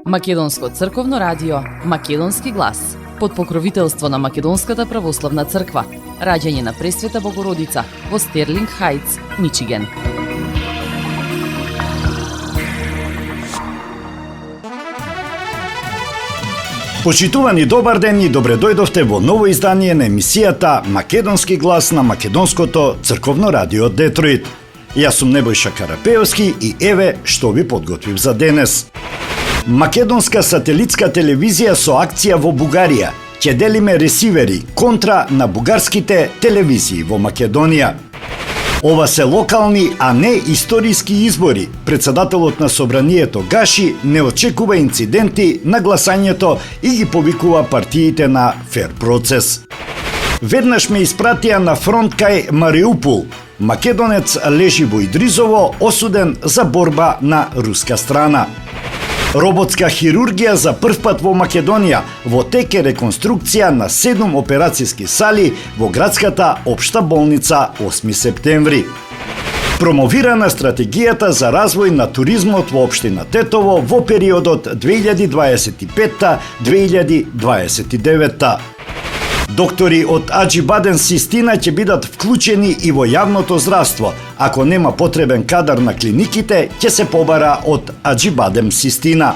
Македонско црковно радио, Македонски глас, под покровителство на Македонската православна црква, раѓање на Пресвета Богородица во Стерлинг Хајтс, Мичиген. Почитувани, добар ден и добре дојдовте во ново издание на емисијата Македонски глас на Македонското црковно радио Детройт. Јас сум Небојша Карапеовски и еве што ви подготвив за денес. Македонска сателитска телевизија со акција во Бугарија. Ќе делиме ресивери контра на бугарските телевизии во Македонија. Ова се локални, а не историски избори. Председателот на собранието Гаши не очекува инциденти на гласањето и ги повикува партиите на фер процес. Веднаш ме испратија на фронт кај Мариупол. Македонец лежи во Идризово, осуден за борба на руска страна. Роботска хирургија за прв пат во Македонија, во тек е реконструкција на 7 операцијски сали во градската општа болница 8 септември. Промовирана стратегијата за развој на туризмот во општина Тетово во периодот 2025-2029. Доктори од Аџибадем Систина ќе бидат вклучени и во јавното здравство. Ако нема потребен кадар на клиниките, ќе се побара од Аџибадем Систина.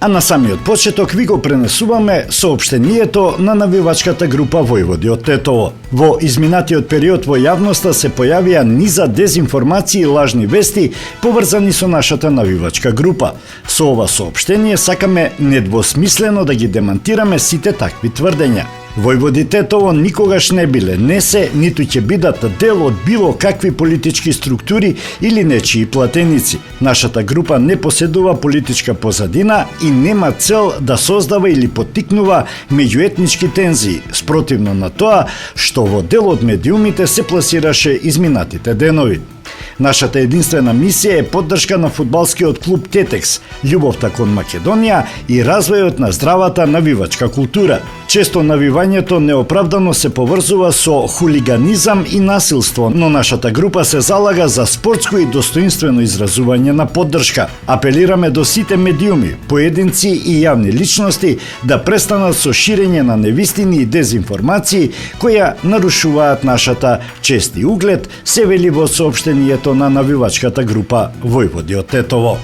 А на самиот почеток ви го пренесуваме соопштението на навивачката група Војводи од Тетово. Во изминатиот период во јавноста се појавија низа дезинформации и лажни вести поврзани со нашата навивачка група. Со ова соопштение сакаме недвосмислено да ги демантираме сите такви тврдења. Војводи Тетово никогаш не биле, не се, ниту ќе бидат дел од било какви политички структури или нечии платеници. Нашата група не поседува политичка позадина и нема цел да создава или поттикнува меѓуетнички тензии, спротивно на тоа што во дел од медиумите се пласираше изминатите денови. Нашата единствена мисија е поддршка на фудбалскиот клуб Тетекс, љубовта кон Македонија и развојот на здравата навивачка култура. Често навивањето неоправдано се поврзува со хулиганизам и насилство, но нашата група се залага за спортско и достоинствено изразување на поддршка. Апелираме до сите медиуми, поединци и јавни личности да престанат со ширење на невистини и дезинформации која нарушуваат нашата чест и углед, се вели во соопштението на навивачката група Војводи од Тетово.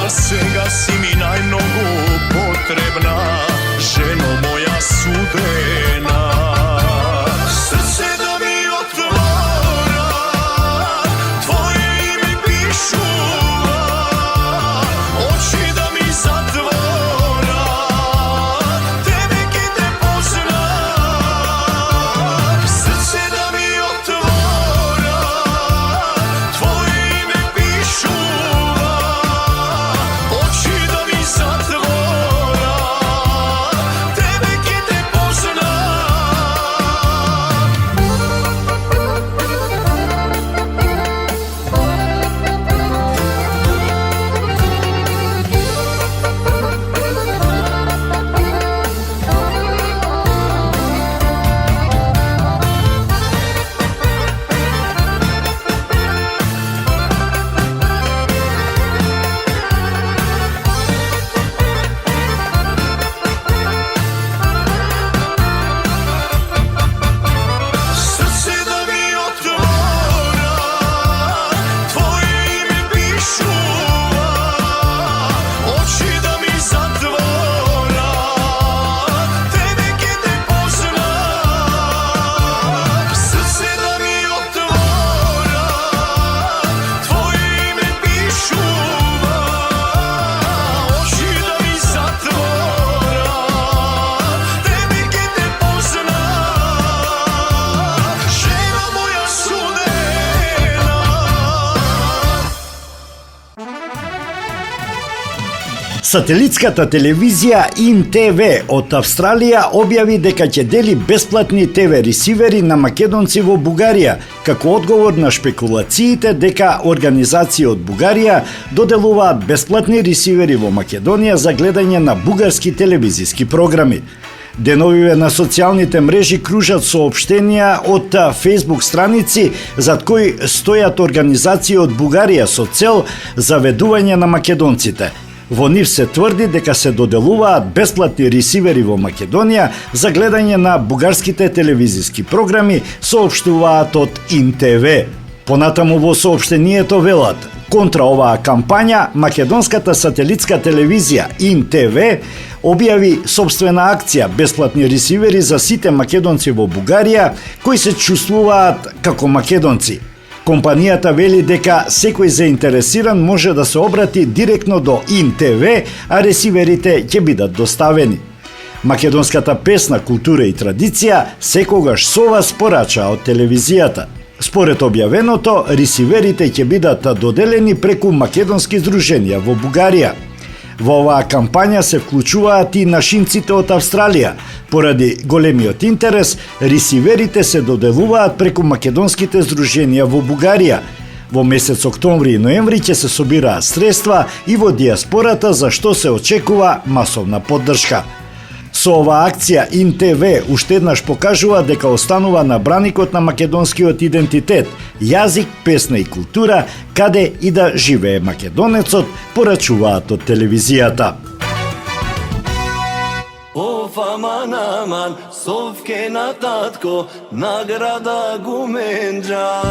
Сега Сателитската телевизија ИН-ТВ од Австралија објави дека ќе дели бесплатни ТВ ресивери на македонци во Бугарија, како одговор на шпекулациите дека организации од Бугарија доделуваат бесплатни ресивери во Македонија за гледање на бугарски телевизиски програми. Деновиве на социјалните мрежи кружат соопштенија од Facebook страници зад кои стојат организации од Бугарија со цел заведување на македонците. Во нив се тврди дека се доделуваат бесплатни ресивери во Македонија за гледање на бугарските телевизиски програми, соопштуваат од ИН-ТВ. Понатаму во соопштението велат: контра оваа кампања, македонската сателитска телевизија ИН-ТВ објави собствена акција бесплатни ресивери за сите македонци во Бугарија кои се чувствуваат како македонци. Компанијата вели дека секој заинтересиран може да се обрати директно до ИН-ТВ, а ресиверите ќе бидат доставени. Македонската песна, култура и традиција секогаш со вас порача од телевизијата. Според објавеното, ресиверите ќе бидат доделени преку македонски здруженија во Бугарија. Во оваа кампања се вклучуваат и нашинците од Австралија. Поради големиот интерес, ресиверите се доделуваат преку македонските здруженија во Бугарија. Во месец октомври и ноември ќе се собираат средства и во диаспората, за што се очекува масовна поддршка. Со оваа акција ИН-ТВ уште еднаш покажува дека останува на браникот на македонскиот идентитет, јазик, песна и култура, каде и да живее македонецот, порачуваат од телевизијата. Of aman aman, sovke na tatko, nagrada gumendra.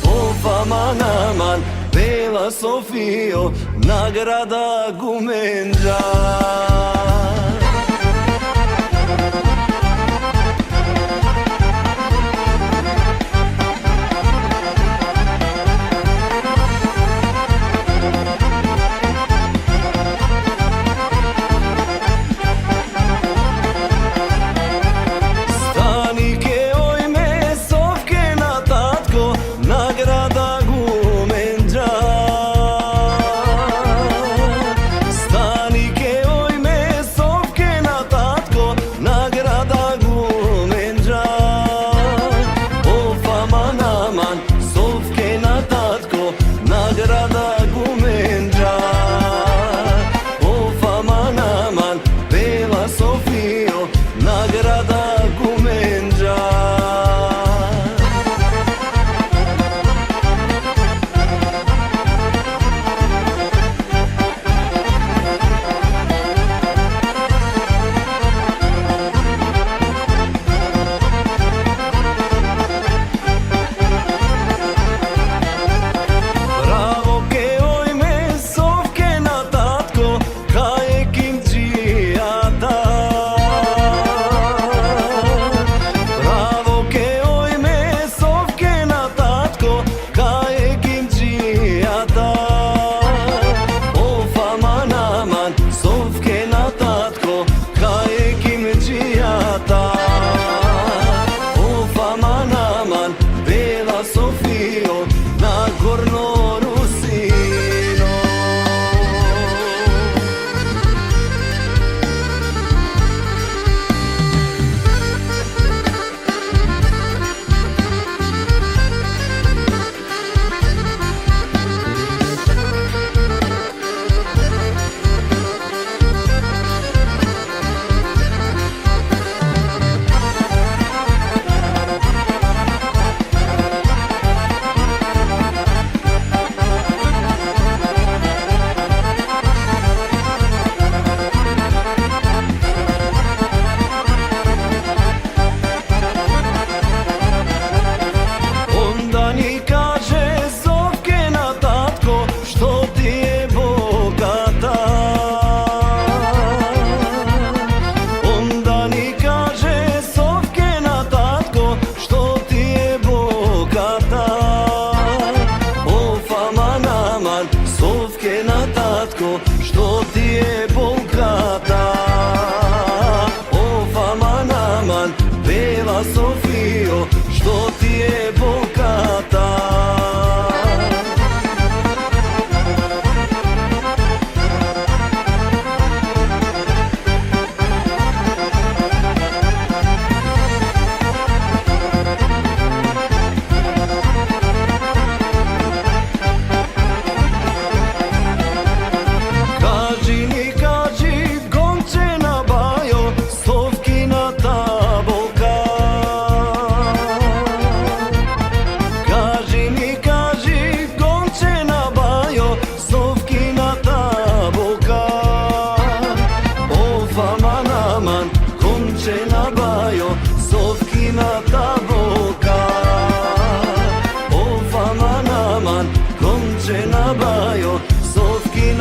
Of aman aman, Bela Sofio, nagrada gumendra. Stani ke oj me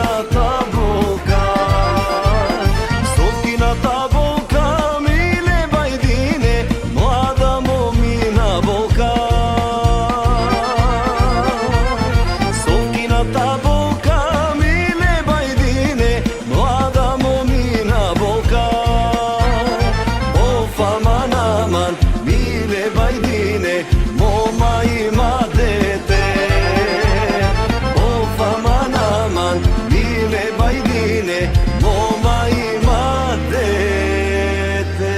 Совкината булка, совкината булка, миле бајдине, млада момина булка. Совкината булка, миле бајдине, млада момина булка. Оф, аман, аман, миле бајдине, мома има дете. Оф, аман, аман, миле бајдине, мома има дете.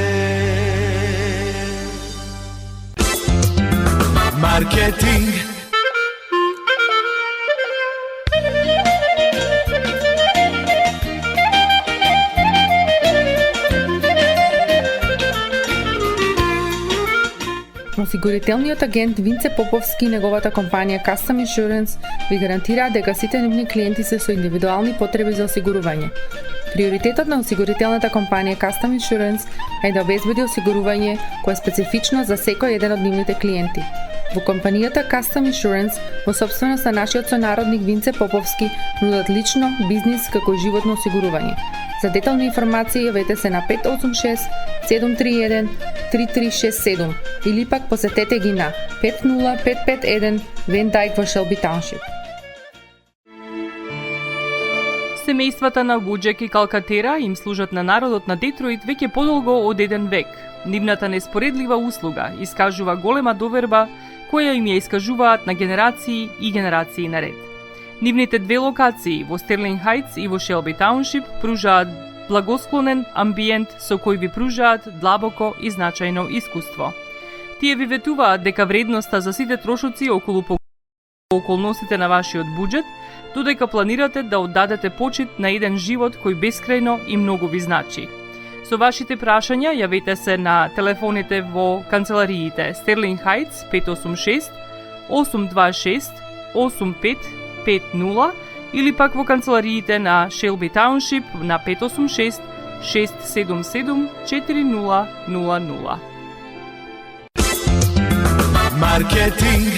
Маркетинг. Осигурителниот агент Винце Поповски и неговата компанија Custom Insurance ви гарантираат дека сите нивни клиенти се со индивидуални потреби за осигурување. Приоритетот на осигурителната компанија Custom Insurance е да обезбеди осигурување кое е специфично за секој еден од нивните клиенти. Во компанијата Custom Insurance, во собственост на нашиот сонародник Винце Поповски, нудат лично, бизнис како и животно осигурување. За детални информации јавете се на 586 731 3367 или пак посетете ги на 50551 Van Dyke во Shelby Township. Семејствата на Вуџек и Калкатера им служат на народот на Детройт веќе подолго од еден век. Нивната неспоредлива услуга искажува голема доверба која им ја искажуваат на генерации и генерации наред. Нивните две локации во Стерлинг Хајтс и во Шелби Тауншип пружаат благосклонен амбиент со кој ви пружаат длабоко и значајно искуство. Тие ви ветуваат дека вредноста за сите трошоци околу околностите на вашиот буџет, додека планирате да оддадете почит на еден живот кој бескрајно и многу ви значи. Со вашите прашања јавете се на телефоните во канцелариите Стерлинг Хајтс 586 826 8550 или пак во канцелариите на Шелби Тауншип на 586 677 4000. Маркетинг.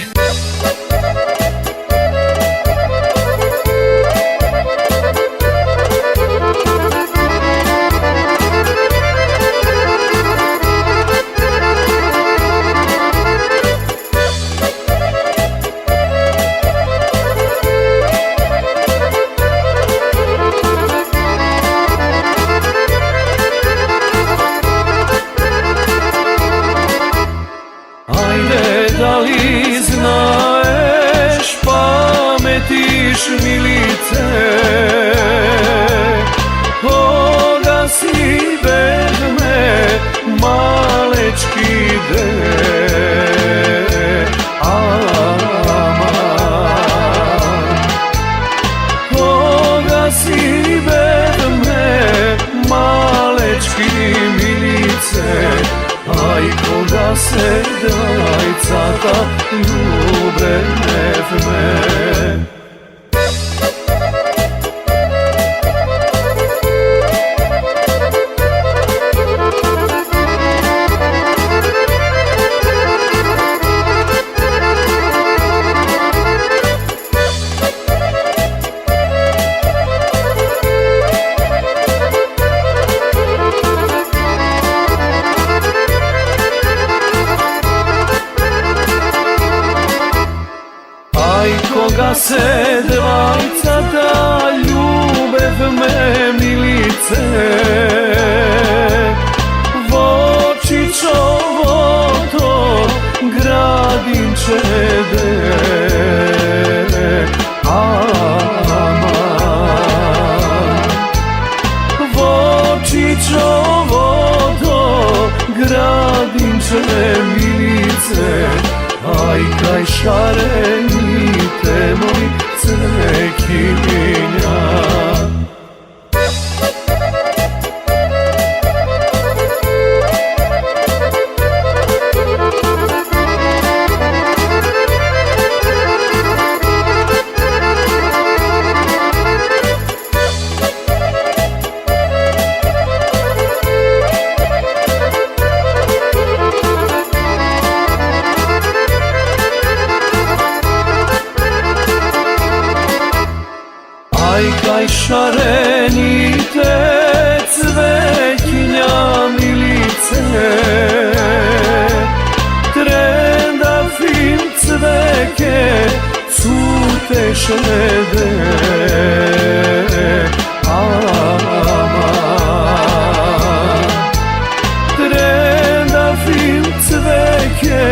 Дали знаеш, паметиш милице, кога си бедме малечки кога си бедме малечки милице, ај кога се дајцата љубевме. Кога се двајцата љубевме милице, во Чичовото градинче во Чичовото градинче милице, ај кај шарените мои цвекиња. Ај šarenite cvekinja milice, trendafim cveke cute šede, trendafim cveke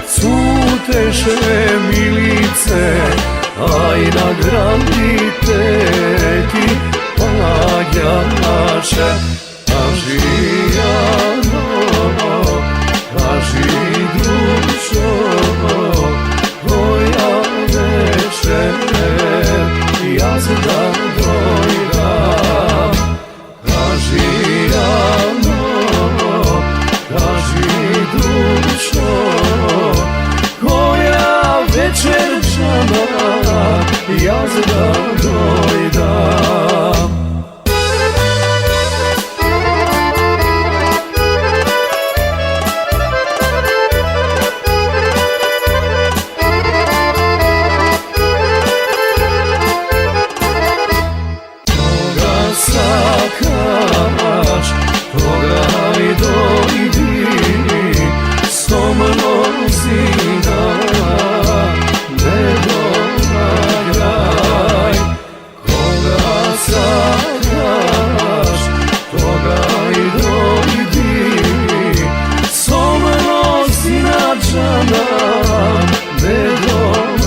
cuteše milice, aj nagradite ti pagjaše, Ažijano, aži dušo, koja večer jazda dojdam. Ažijano, aži dušo, koja večer žana jazda dojdam. Sakaš, toga i dojdi, so mnom zina, ne događaj. Koga sakaš, toga i dojdi, so mnom zina džana, ne događaj.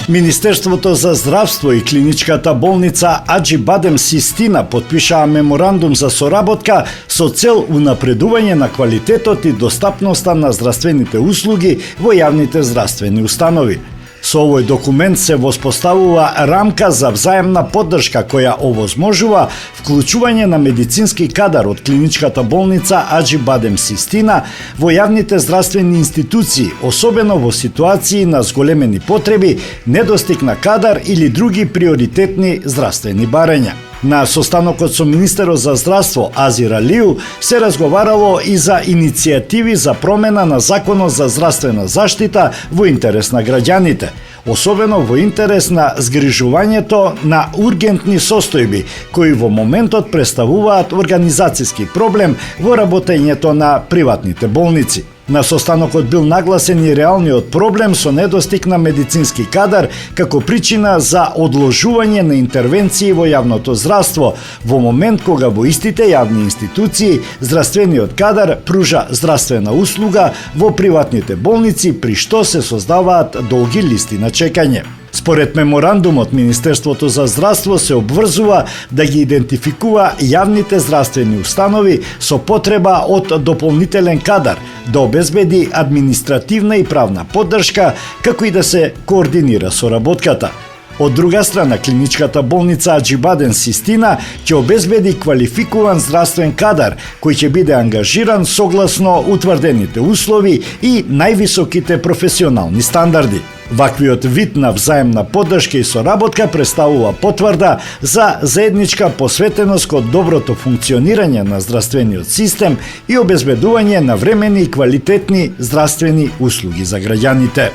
Министерството за здравство и клиничката болница Аџи Бадем Систина потпишаа меморандум за соработка со цел унапредување на квалитетот и достапноста на здравствените услуги во јавните здравствени установи. Со овој документ се воспоставува рамка за взаемна поддршка која овозможува вклучување на медицински кадар од клиничката болница Аџи Бадем Систина во јавните здравствени институции, особено во ситуации на зголемени потреби, недостиг на кадар или други приоритетни здравствени барања. На состанокот со министерот за здравство Азир Алију се разговарало и за иницијативи за промена на Законот за здравствена заштита во интерес на граѓаните, особено во интерес на згрижувањето на ургентни состојби, кои во моментот представуваат организацијски проблем во работењето на приватните болници. На состанокот бил нагласен и реалниот проблем со недостиг на медицински кадар како причина за одложување на интервенции во јавното здравство во момент кога во истите јавни институции здравствениот кадар пружа здравствена услуга во приватните болници, при што се создаваат долги листи на чекање. Според меморандумот, Министерството за здравство се обврзува да ги идентификува јавните здравствени установи со потреба од дополнителен кадар, да обезбеди административна и правна поддршка, како и да се координира соработката. Од друга страна, клиничката болница Аџи Бадем Систина ќе обезбеди квалификуван здравствен кадар кој ќе биде ангажиран согласно утврдените услови и највисоките професионални стандарди. Ваквиот вид на взаемна поддршка и соработка представува потврда за заедничка посветеност кон доброто функционирање на здравствениот систем и обезбедување на времени и квалитетни здравствени услуги за граѓаните.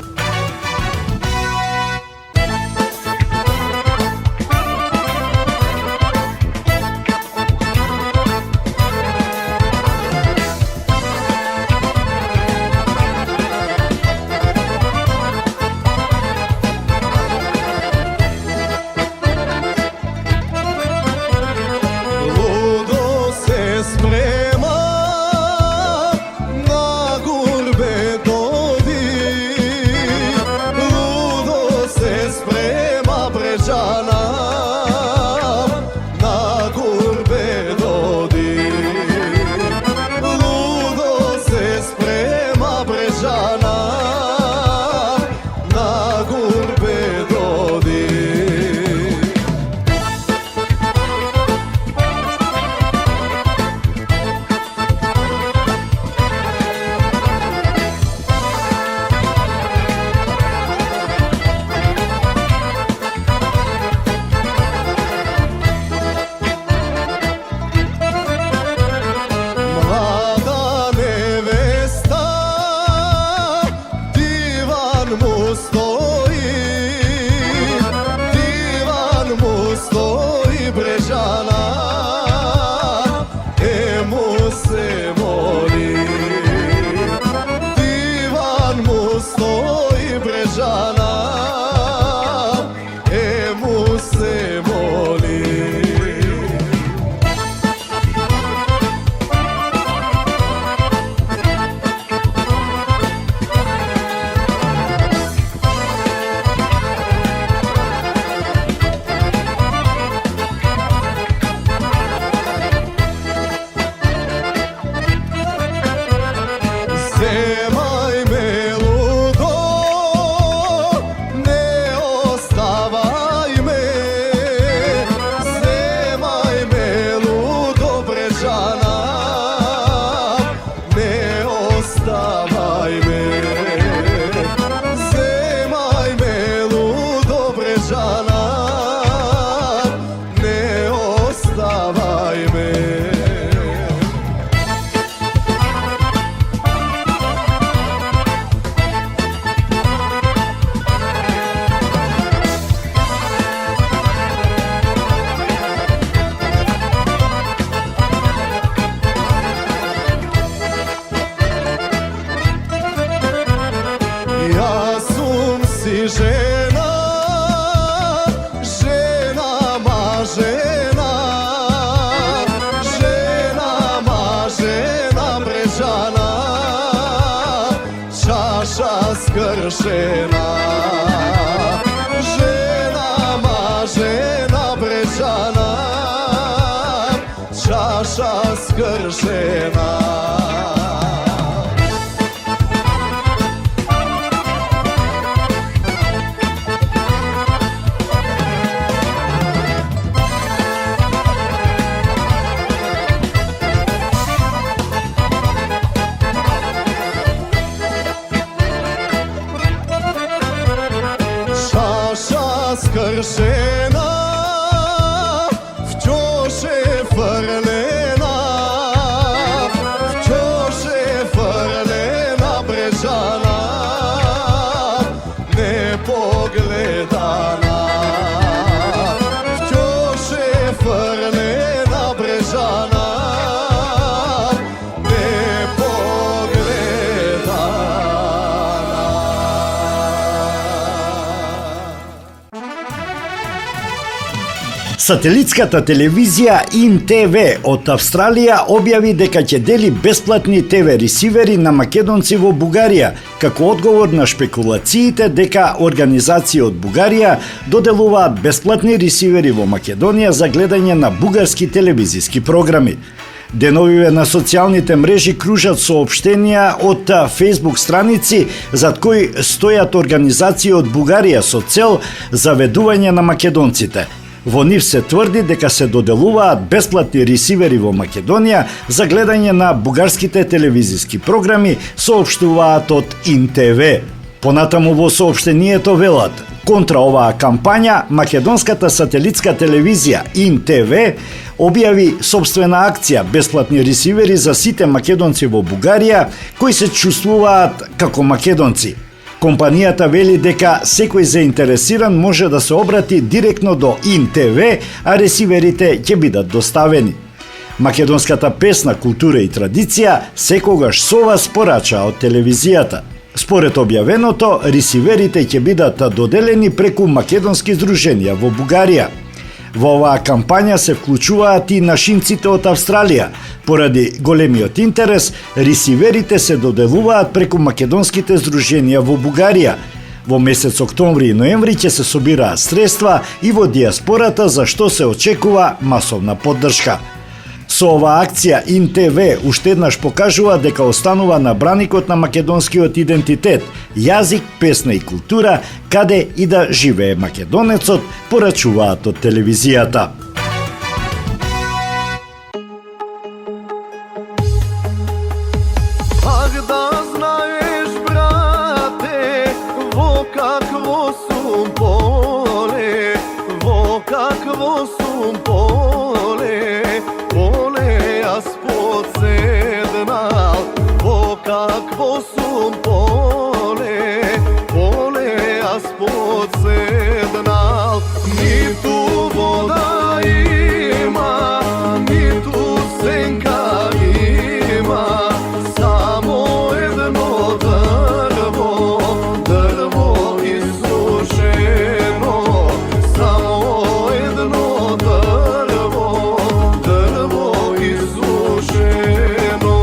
skršena. Žena, žena Brečana, čaša skršena. Skršena, вчош е фрлена, вчош е фрлена Бречана, непогледана. Вчош е фрлена Бречана, Сателитската телевизија ИН-ТВ од Австралија објави дека ќе дели бесплатни ТВ ресивери на македонци во Бугарија, како одговор на шпекулациите дека организации од Бугарија доделуваат бесплатни ресивери во Македонија за гледање на бугарски телевизиски програми. Деновиве на социјалните мрежи кружат соопштенија од Facebook страници зад кои стојат организации од Бугарија со цел заведување на македонците. Во нив се тврди дека се доделуваат бесплатни ресивери во Македонија за гледање на бугарските телевизиски програми, соопштуваат од ИН-ТВ. Понатаму во соопштението велат: контра оваа кампања, македонската сателитска телевизија ИН-ТВ објави собствена акција бесплатни ресивери за сите македонци во Бугарија кои се чувствуваат како македонци. Компанијата вели дека секој заинтересиран може да се обрати директно до ИН-ТВ, а ресиверите ќе бидат доставени. Македонската песна, култура и традиција секогаш со вас порача од телевизијата. Според објавеното, ресиверите ќе бидат доделени преку македонски здруженија во Бугарија. Во оваа кампања се вклучуваат и нашинците од Австралија. Поради големиот интерес, ресиверите се доделуваат преку македонските здруженија во Бугарија. Во месец октомври и ноември ќе се собираат средства и во диаспората, за што се очекува масовна поддршка. Со оваа акција ИН-ТВ уште еднаш покажува дека останува на браникот на македонскиот идентитет, јазик, песна и култура, каде и да живее македонецот, порачуваат од телевизијата. Ах да знаеш, брате, во какво сум поле, во какво сум поле, поле јас подседнал, во какво сум поле, поле јас подседнал. Ниту вода има, ниту сенка има, само едно дрво, дрво изсушено, само едно дрво, дрво изсушено.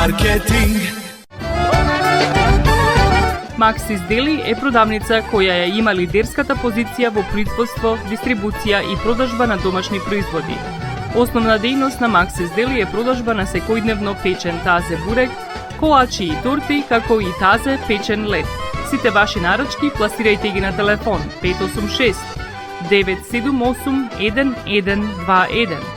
Маркетинг. Максис Дели е продавница која ја има лидерската позиција во производство, дистрибуција и продажба на домашни производи. Основна дејност на Максис Дели е продажба на секојдневно печен тазе бурек, колачи и торти, како и тазе печен лед. Сите ваши нарачки пласирајте ги на телефон 586 978 1121.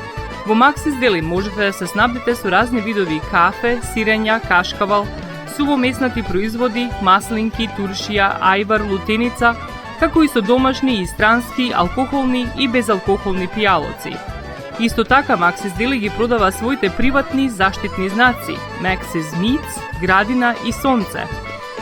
Во Максис Дели можете да се снабдите со разни видови кафе, сирења, кашкавал, сувомеснати производи, маслинки, туршија, ајвар, лутеница, како и со домашни и странски, алкохолни и безалкохолни пијалоци. Исто така Максис Дели ги продава своите приватни заштитни знаци Maxis Meats, Градина и Сонце.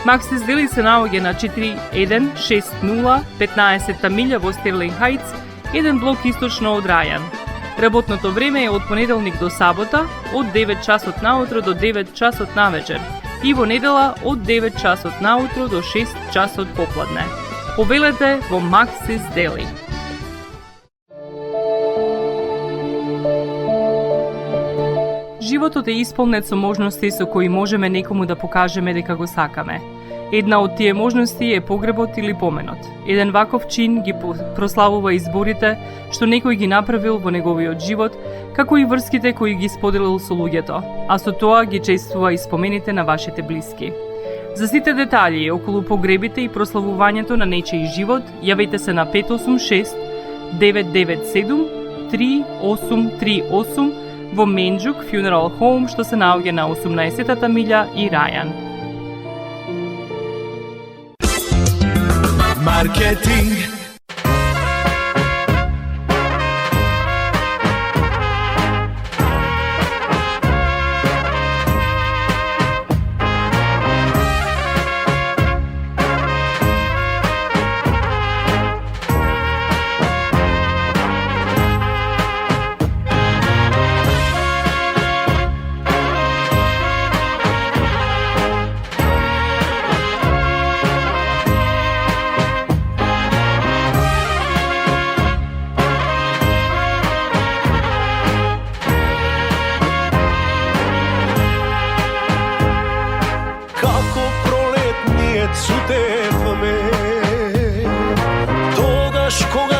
Максис Дели се наоѓа на 4160 15 милја во Стерлинг Хајтс, еден блок источно од Рајан. Работното време е од понеделник до сабота, од 9 часот наутро до 9 часот навечер и во недела од 9 часот наутро до 6 часот попладне. Повелете во Максис Дели. Животот е исполнет со можности со кои можеме некому да покажеме дека го сакаме. Една од тие можности е погребот или поменот. Еден ваков чин ги прославува изборите што некој ги направил во неговиот живот, како и врските кои ги споделил со луѓето, а со тоа ги чествува и спомените на вашите блиски. За сите детали околу погребите и прославувањето на нечиј живот, јавете се на 586 997 3838 во Менџук Funeral Home, што се наоѓа на 18-та милја и Рајан. Маркетинг.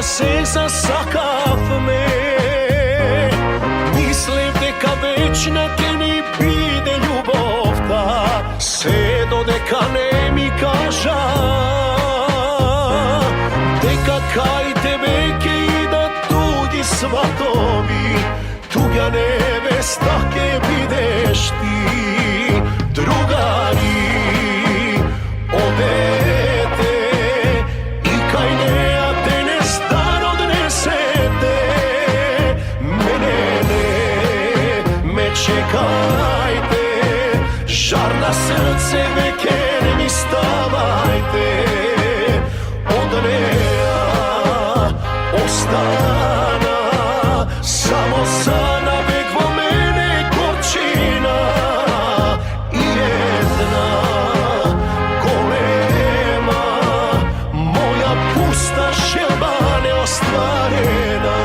се засакавме. Мислев дека вечна ќе ни биде љубовта, се додека не ми кажа дека кај тебе ќе идат туѓи сватови, туѓа невеста ќе бидеш ти, другари одете и кај неа денес дан однесете. Мене не чекајте, жар на срце веќе не ми ставајте, од неа остана само сана век во мене горчина и една голема моја пуста желба неостварена.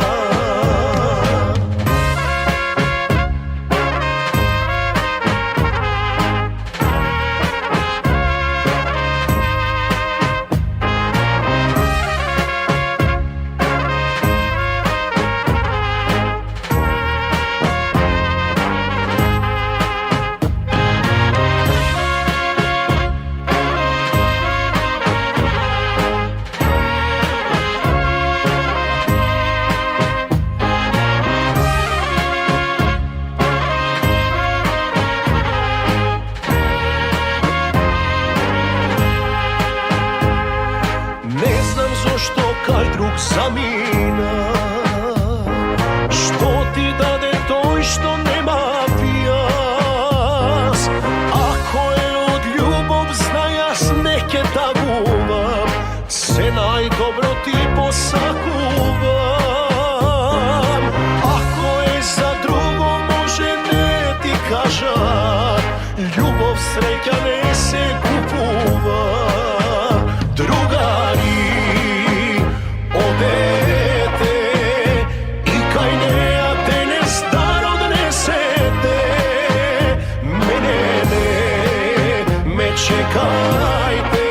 čekajte,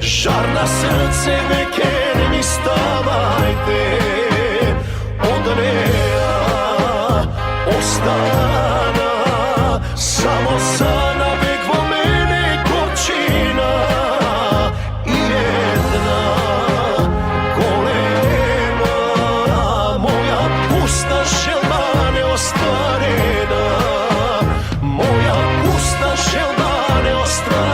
žar na srce veke ne mi stavajte, od neja ostana samo sana vek vo mene gorčina i jedna golema, moja pusta želba neostvarena, moja pusta želba neostvarena.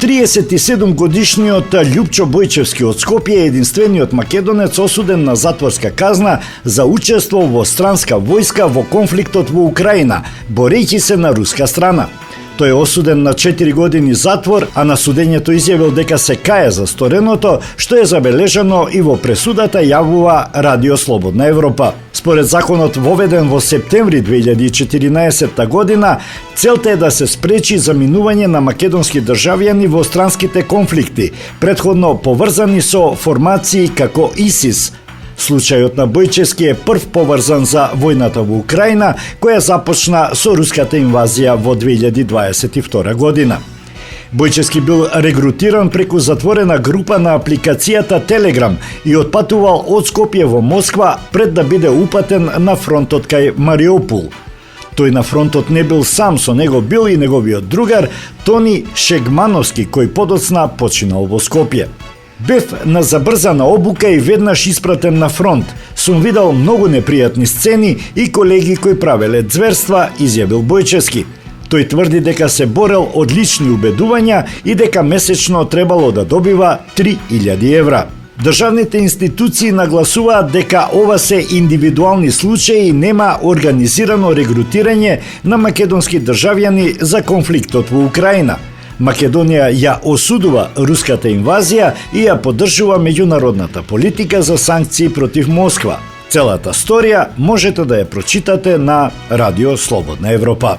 37-годишниот Љупчо Бојчевски од Скопје е единствениот македонец осуден на затворска казна за учество во странска војска во конфликтот во Украина, борејќи се на руска страна. Тој е осуден на 4 години затвор, а на судењето изјавил дека се кае за стореното, што е забележано и во пресудата, јавува Радио Слободна Европа. Според законот воведен во септември 2014 година, целта е да се спречи заминување на македонски државјани во странските конфликти, претходно поврзани со формации како ИСИС. Случајот на Бојчевски е прв поврзан за војната во Украина, која започна со руската инвазија во 2022 година. Бојчевски бил регрутиран преку затворена група на апликацијата Телеграм и отпатувал од Скопје во Москва пред да биде упатен на фронтот кај Мариупол. Тој на фронтот не бил сам, со него бил и неговиот другар Тони Шегмановски, кој подоцна починал во Скопје. Бев на забрзана обука и веднаш испратен на фронт. Сум видел многу непријатни сцени и колеги кои правеле зверства, изјавил Бојчевски. Тој тврди дека се борел од лични убедувања и дека месечно требало да добива 3000 евра. Државните институции нагласуваат дека ова се индивидуални случаи и нема организирано регрутирање на македонски државјани за конфликтот во Украина. Македонија ја осудува руската инвазија и ја поддржува меѓународната политика за санкции против Москва. Целата сторија можете да ја прочитате на Радио Слободна Европа.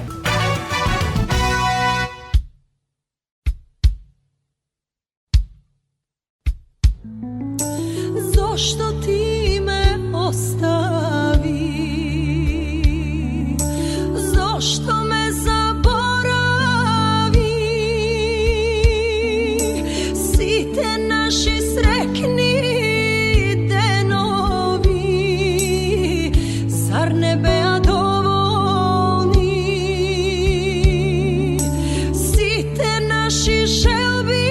Zašto ti me ostavi? Zašto me zaboravi? Site naši srekni denovi, zar ne bea dovoljni? Site naši želbi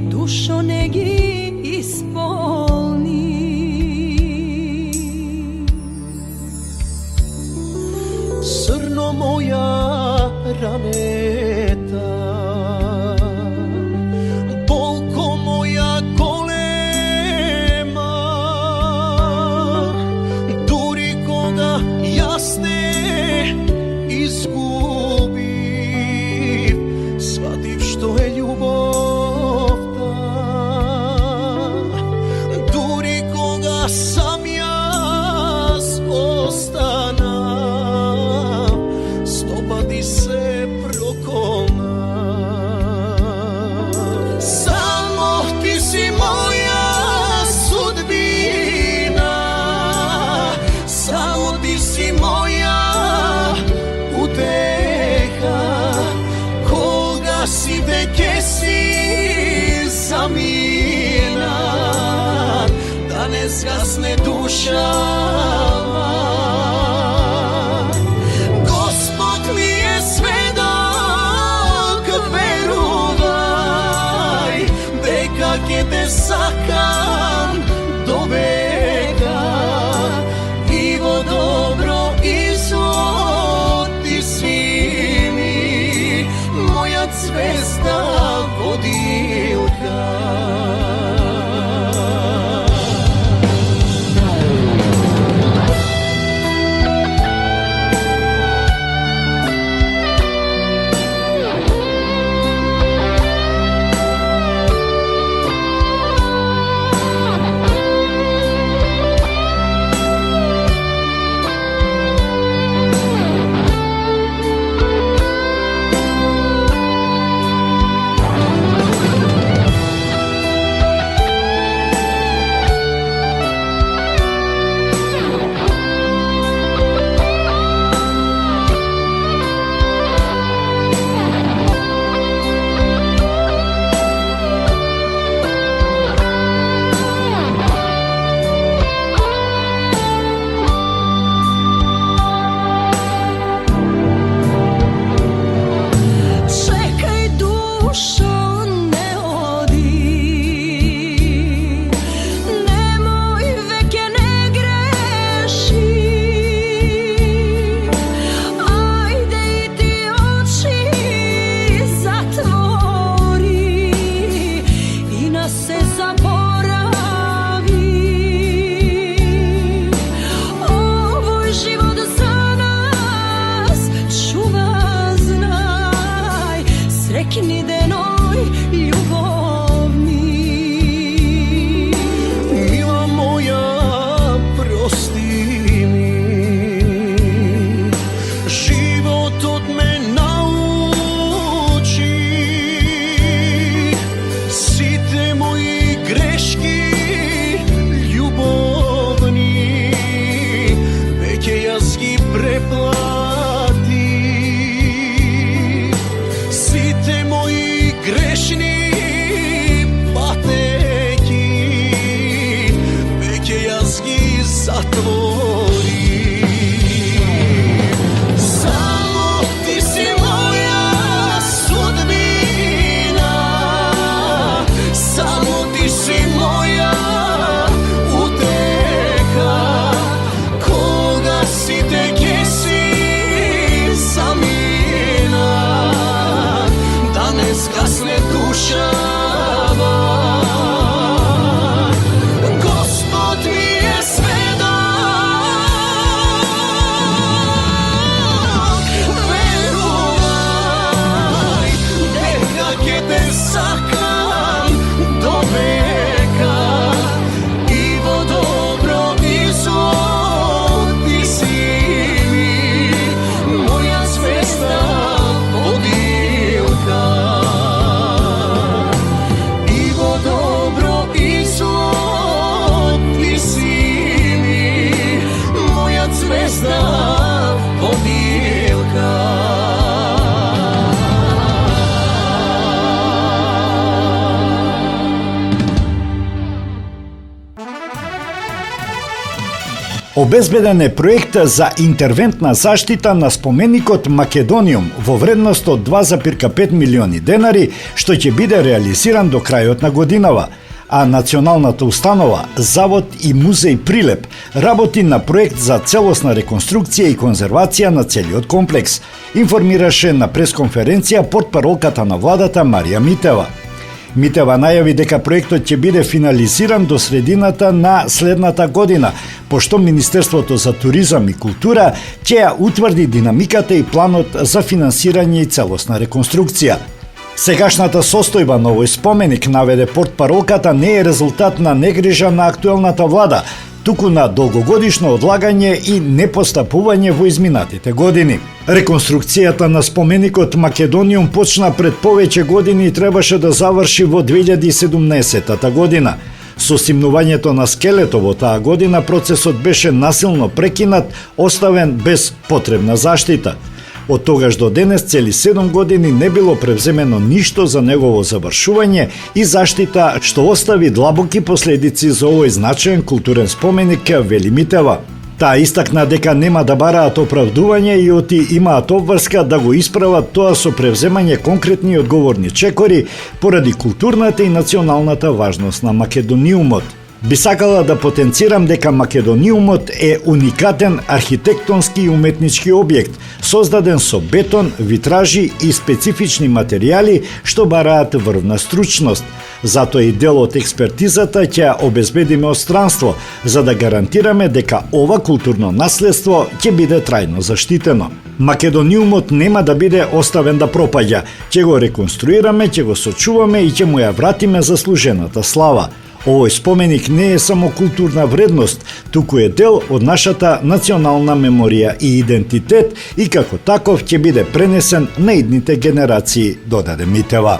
dušo negi ispolni. Srno moja raneta, bolko moja golema, duri koga jasne izgubim, shvativ što je ljubov. Sam jaz ostanam, stopadi se prokona. Samo ti si moja sudbina, samo ti si moja uteha, koga si veke si zamina, da ne zgasne duša. Gospod mi je svedok, veruvaj, deka ke te sakam do veka, i vo dobro i zlo ti si mi, moja zvezda vodilka. vekni denoj ljubovni. Mila moja, prosti mi, život od me nauči, site moji greški ljubovni, veke jaz gi preplati. Site moji grešni pateki, veke jaz gi zatvori. Samo ti si moja sudbina, samo ti si moja uteka, koga si te gdje si zamina, danes kasne dušava. Gospod mi je svedok, veruj, neka ke te sakam do veka, Ivo dobro i zlo ti si mi, moja zvezda podivka. Ivo dobro i zlo ti si mi, moja zvezda podivka. Обезбеден е проект за интервентна заштита на споменикот Македониум во вредност од 2,5 милиони денари, што ќе биде реализиран до крајот на годинава. А Националната установа, Завод и музеј Прилеп работи на проект за целосна реконструкција и конзервација на целиот комплекс, информираше на пресконференција портпаролката на владата Марија Митева. Митева најави дека проектот ќе биде финализиран до средината на следната година, пошто Министерството за туризам и култура ќе ја утврди динамиката и планот за финансирање и целосна реконструкција. Сегашната состојба на овој споменик, наведе портпаролката, не е резултат на негрижа на актуелната влада, туку на долгогодишно одлагање и непостапување во изминатите години. Реконструкцијата на споменикот Македониум почна пред повеќе години и требаше да заврши во 2017 година. Со симнувањето на скелето во таа година процесот беше насилно прекинат, оставен без потребна заштита. Од тогаш до денес цели 7 години не било превземено ништо за негово завршување и заштита, што остави длабоки последици за овој значаен културен споменик, вели Митева. Таа истакна дека нема да бараат оправдување и оти имаат обврска да го исправат тоа со превземање конкретни и одговорни чекори поради културната и националната важност на Македониумот. Би сакала да потенцирам дека Македониумот е уникатен архитектонски и уметнички објект, создаден со бетон, витражи и специфични материјали што бараат врвна стручност. Затоа и дел од експертизата ќе ја обезбедиме од странство, за да гарантираме дека ова културно наследство ќе биде трајно заштитено. Македониумот нема да биде оставен да пропаѓа, ќе го реконструираме, ќе го сочуваме и ќе му ја вратиме заслужената слава. Овој споменик не е само културна вредност, туку е дел од нашата национална меморија и идентитет и како таков ќе биде пренесен на идните генерации, додаде Митева.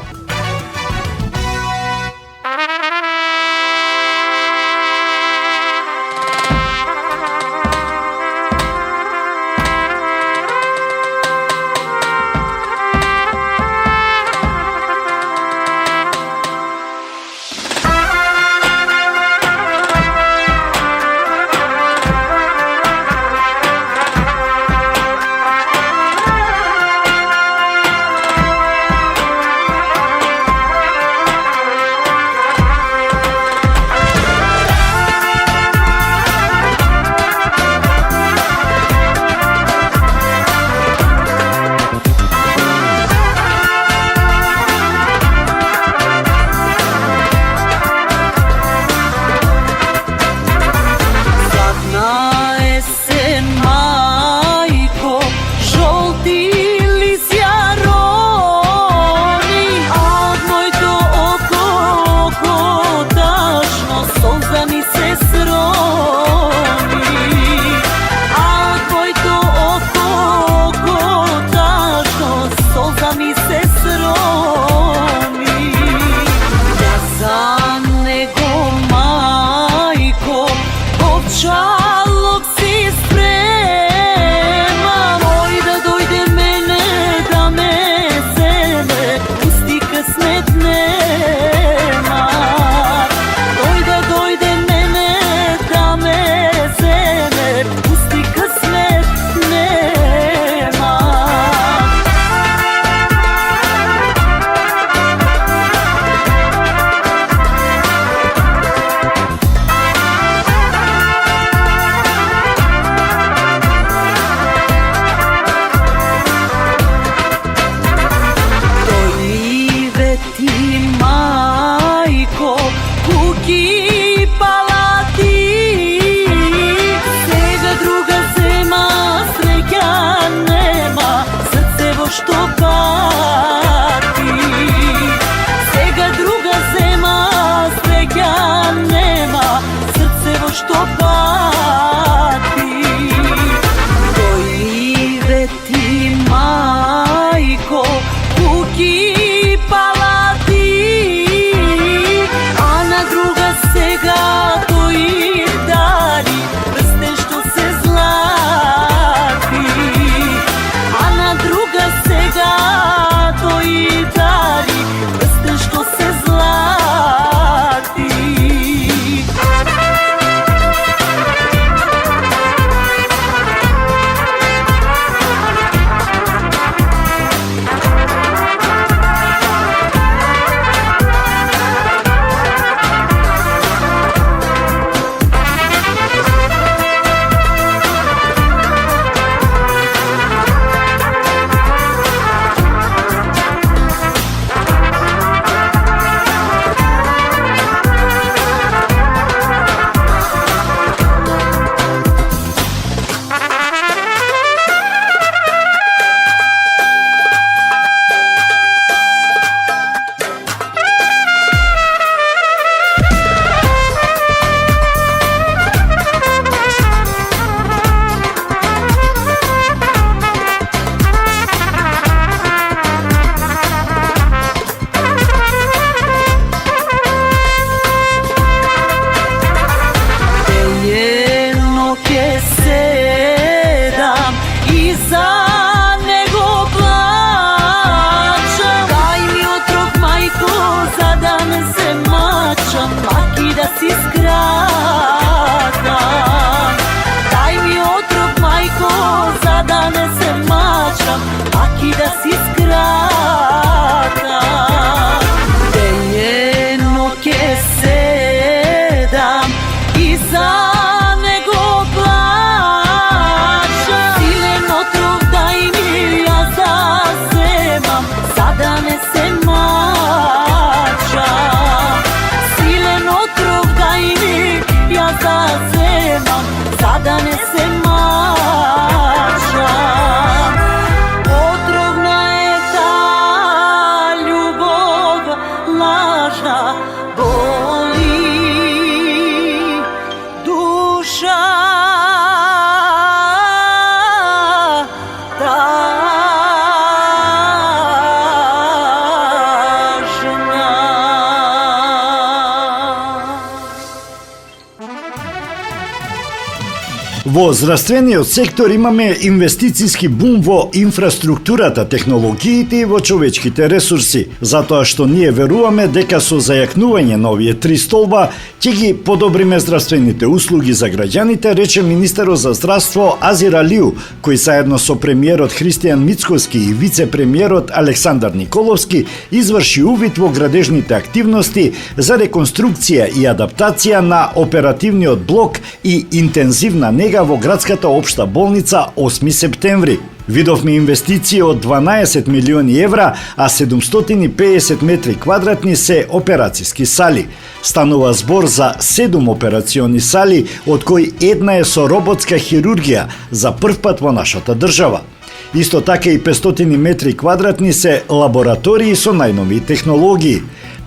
ne se mača. Silen otrov gajnik ja zazemam, sada ne se mača. Otrovna je ta ljubov lažna, boli duša Во здравствениот сектор имаме инвестицијски бум во инфраструктурата, технологиите и во човечките ресурси, затоа што ние веруваме дека со зајакнување на овие три столба ќе ги подобриме здравствените услуги за граѓаните, рече министерот за здравство Азир Алиу, кој заедно со премиерот Христијан Мицкоски и вице-премиерот Александар Николовски изврши увид во градежните активности за реконструкција и адаптација на оперативниот блок и интензивна нега во градската општа болница 8 септември. Видовме инвестиции од 12 милиони евра, а 750 метри квадратни се операцијски сали. Станува збор за 7 операциони сали, од кои една е со роботска хирургија за прв пат во нашата држава. Исто така и 500 метри квадратни се лаборатории со најнови технологии.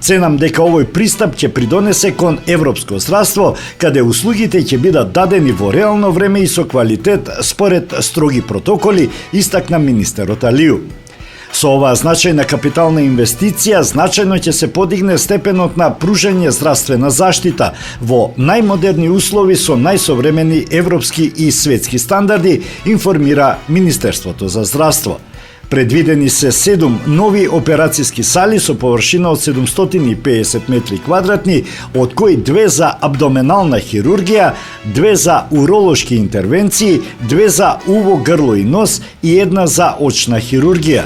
Ценам дека овој пристап ќе придонесе кон европско здравство, каде услугите ќе бидат дадени во реално време и со квалитет според строги протоколи, истакна министерот Алиу. Со оваа значајна капитална инвестиција значајно ќе се подигне степенот на пружање здравствена заштита во најмодерни услови со најсовремени европски и светски стандарди, информира Министерството за здравство. Предвидени се 7 нови операцијски сали со површина од 750 метри квадратни, од кои 2 за абдоменална хирургија, 2 за уролошки интервенции, 2 за уво, грло и нос и 1 за очна хирургија.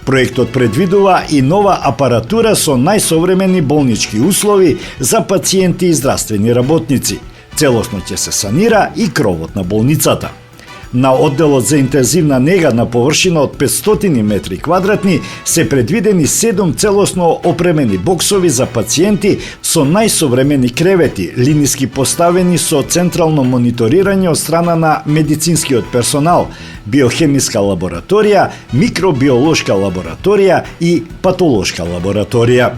Проектот предвидува и нова апаратура со најсовремени болнички услови за пациенти и здравствени работници. Целосно ќе се санира и кровот на болницата. На одделот за интензивна нега на површина од 500 метри квадратни се предвидени 7 целосно опремени боксови за пациенти со најсовремени кревети, линиски поставени со централно мониторирање од страна на медицинскиот персонал, биохемиска лабораторија, микробиолошка лабораторија и патолошка лабораторија.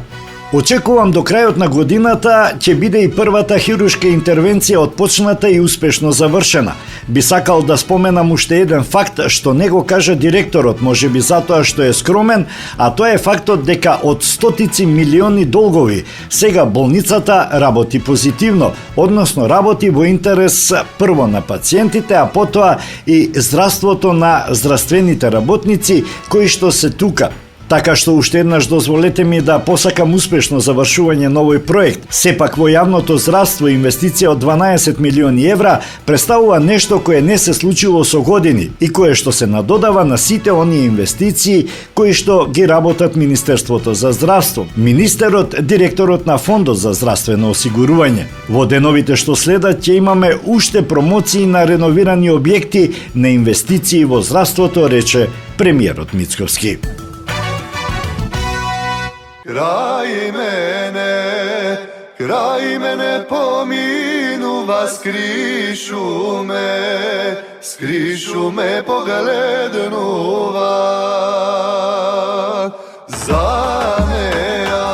Очекувам до крајот на годината ќе биде и првата хируршка интервенција отпочната и успешно завршена. Би сакал да споменам уште еден факт што не го кажа директорот, можеби затоа што е скромен, а тоа е фактот дека од стотици милиони долгови сега болницата работи позитивно, односно работи во интерес прво на пациентите, а потоа и здравството на здравствените работници кои што се тука. Така што уште еднаш дозволете ми да посакам успешно завршување на овој проект. Сепак во јавното здравство инвестиција од 12 милиони евра представува нешто кое не се случило со години и кое што се надодава на сите оние инвестиции кои што ги работат Министерството за здравство, министерот, директорот на Фондот за здравствено осигурување. Во деновите што следат ќе имаме уште промоции на реновирани објекти на инвестиции во здравството, рече премиерот Мицковски. Kraj mene pominuva, skrišu me poglednuva. Zaneja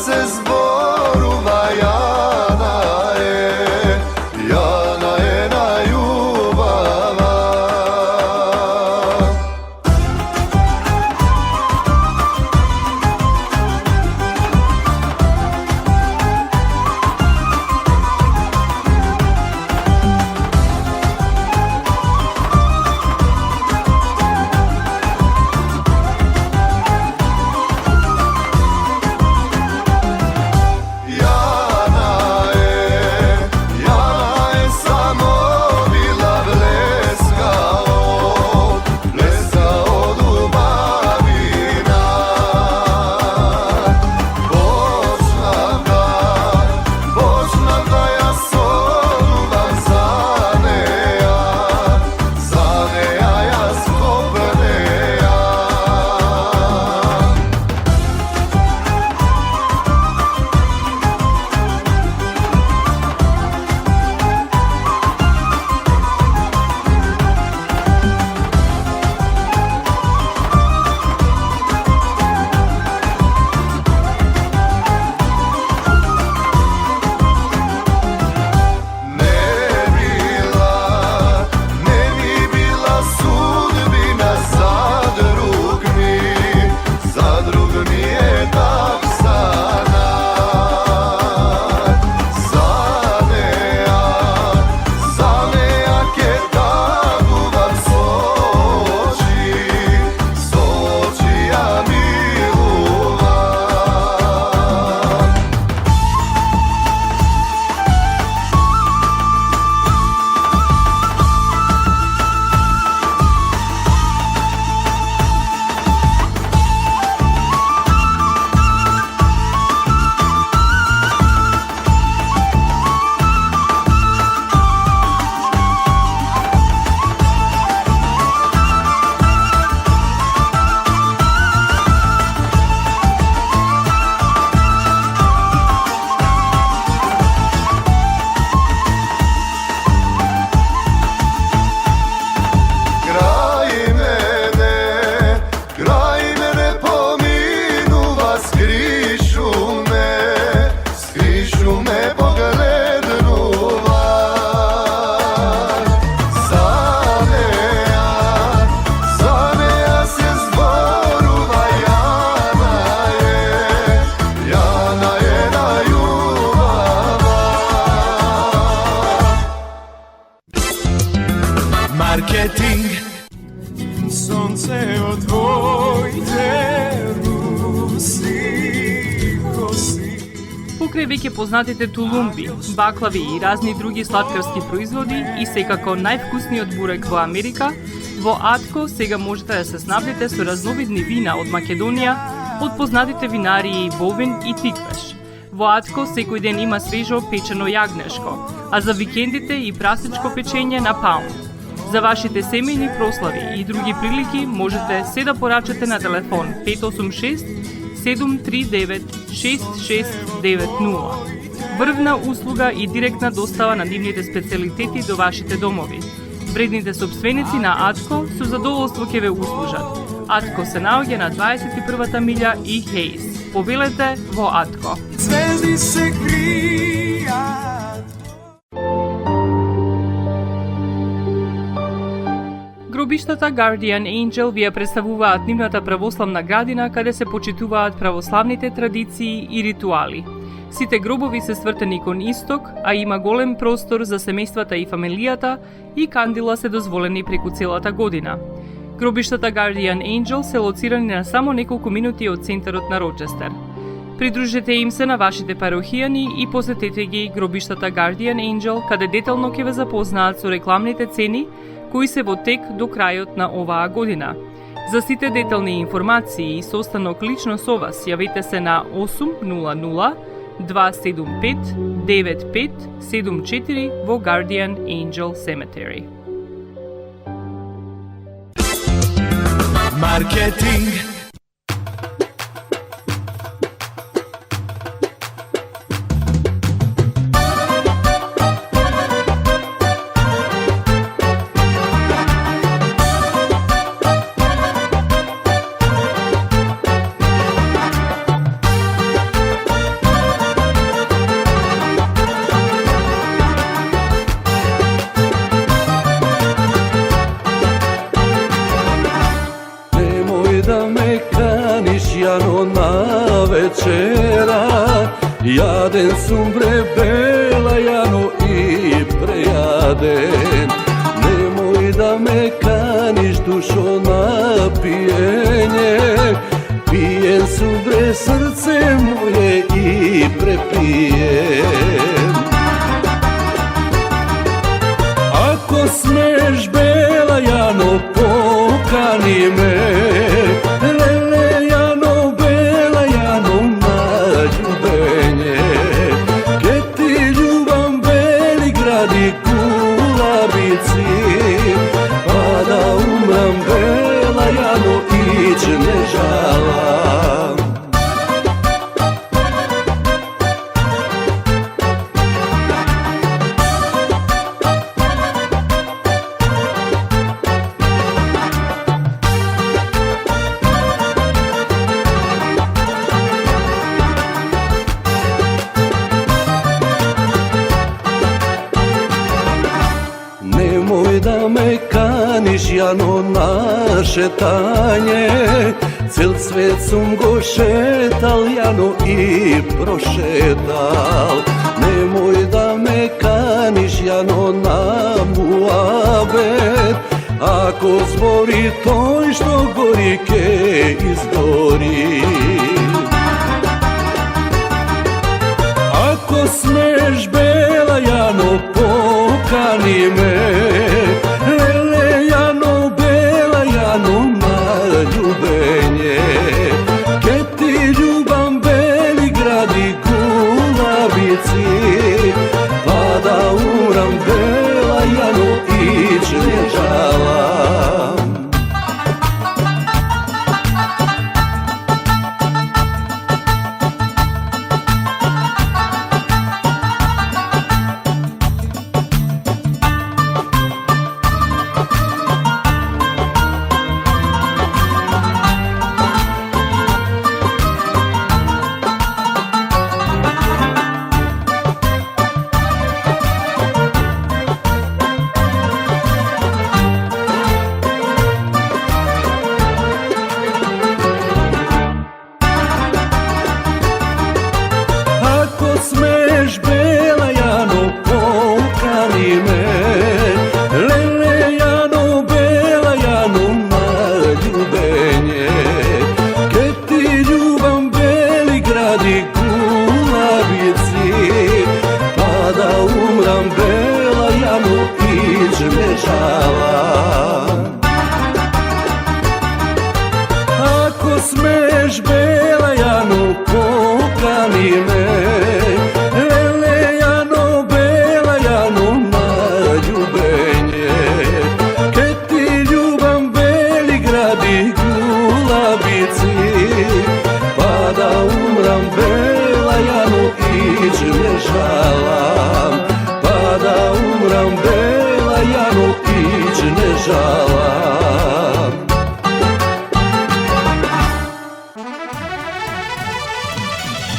se zboruva, Jana je na ljubava. mi je tak sanat. Zanea ke taguvam Soči ja miluvam. Kraj mene pominuva, skrišu me poglednuva. Zanea se zboruva, Jana je na ljubava. Marketing. Sonce od tvojte rusi kosi. Покрај веќе познатите тулумби, баклави и разни други сладкарски производи и секако највкусниот бурек во Америка, во Атко сега можете да се снабдите со разновидни вина од Македонија, од познатите винарии Бовин и Тиквеш. Во Атко секој ден има свежо печено јагнешко, а за викендите и прасничко печење на паунд. За вашите семејни прослави и други прилики можете се да порачате на телефон 586 739 6690. Врвна услуга и директна достава на нивните специјалитети до вашите домови. Вредните собственици на Атко со задоволство ќе ве услужат. Атко се наоѓа на 21-та милја и Хейс. Повелете во Атко. Звезди се кријат. Гробиштата Guardian Angel ви ја представуваат нивната православна градина каде се почитуваат православните традиции и ритуали. Сите гробови се свртени кон исток, а има голем простор за семејствата и фамилијата и кандила се дозволени преку целата година. Гробиштата Guardian Angel се лоцирани на само неколку минути од центарот на Рочестер. Придружете им се на вашите парохијани и посетете ги гробиштата Guardian Angel, каде детално ќе ве запознаат со рекламните цени кои се во тек до крајот на оваа година. За сите детални информации и состанок лично со вас, јавете се на 800 275 9574 во Guardian Angel Cemetery. Маркетинг. Jaden sum bre bela Jano i prejaden. Nemoj da me kaniš dušo na pijenje, pijen sum bre srce moje i prepijen. Ako smeš bela Jano pokani me, lele Jano bela Jano na ljubenje. Ke ti ljubav Beligrad i Kulabici, pa da umram bela Jano ić ne žalam. Nemoj da me kaniš Jano na šetanje, Cel svet sam go šetal, Jano, i prošetal. Nemoj da me kaniš, Jano, na muabet, ako zbori toj što gori, ke izgori. Ako smeš, bela Jano, pokani me, lele Jano, bela Jano, na ljubenje. Ke ti ljubam, beli gradi Gulabici, pa da umram, bela Jano, ić ne žalam. Smeš, bela Jano, pokani me, lele Jano, bela Jano, na ljubenje. Ke ti ljubam, beli gradi Gulabici, pa da umram, bela Jano, ić ne žalam. Ako smeš, bela Jano, pokani me, lele Jano, bela Jano, na ljubenje. Ke ti ljubam, beli gradi Gulabici, pa da umram, bela Jano, ić ne žalam. Pa da umram, bela Jano, ić ne žalam.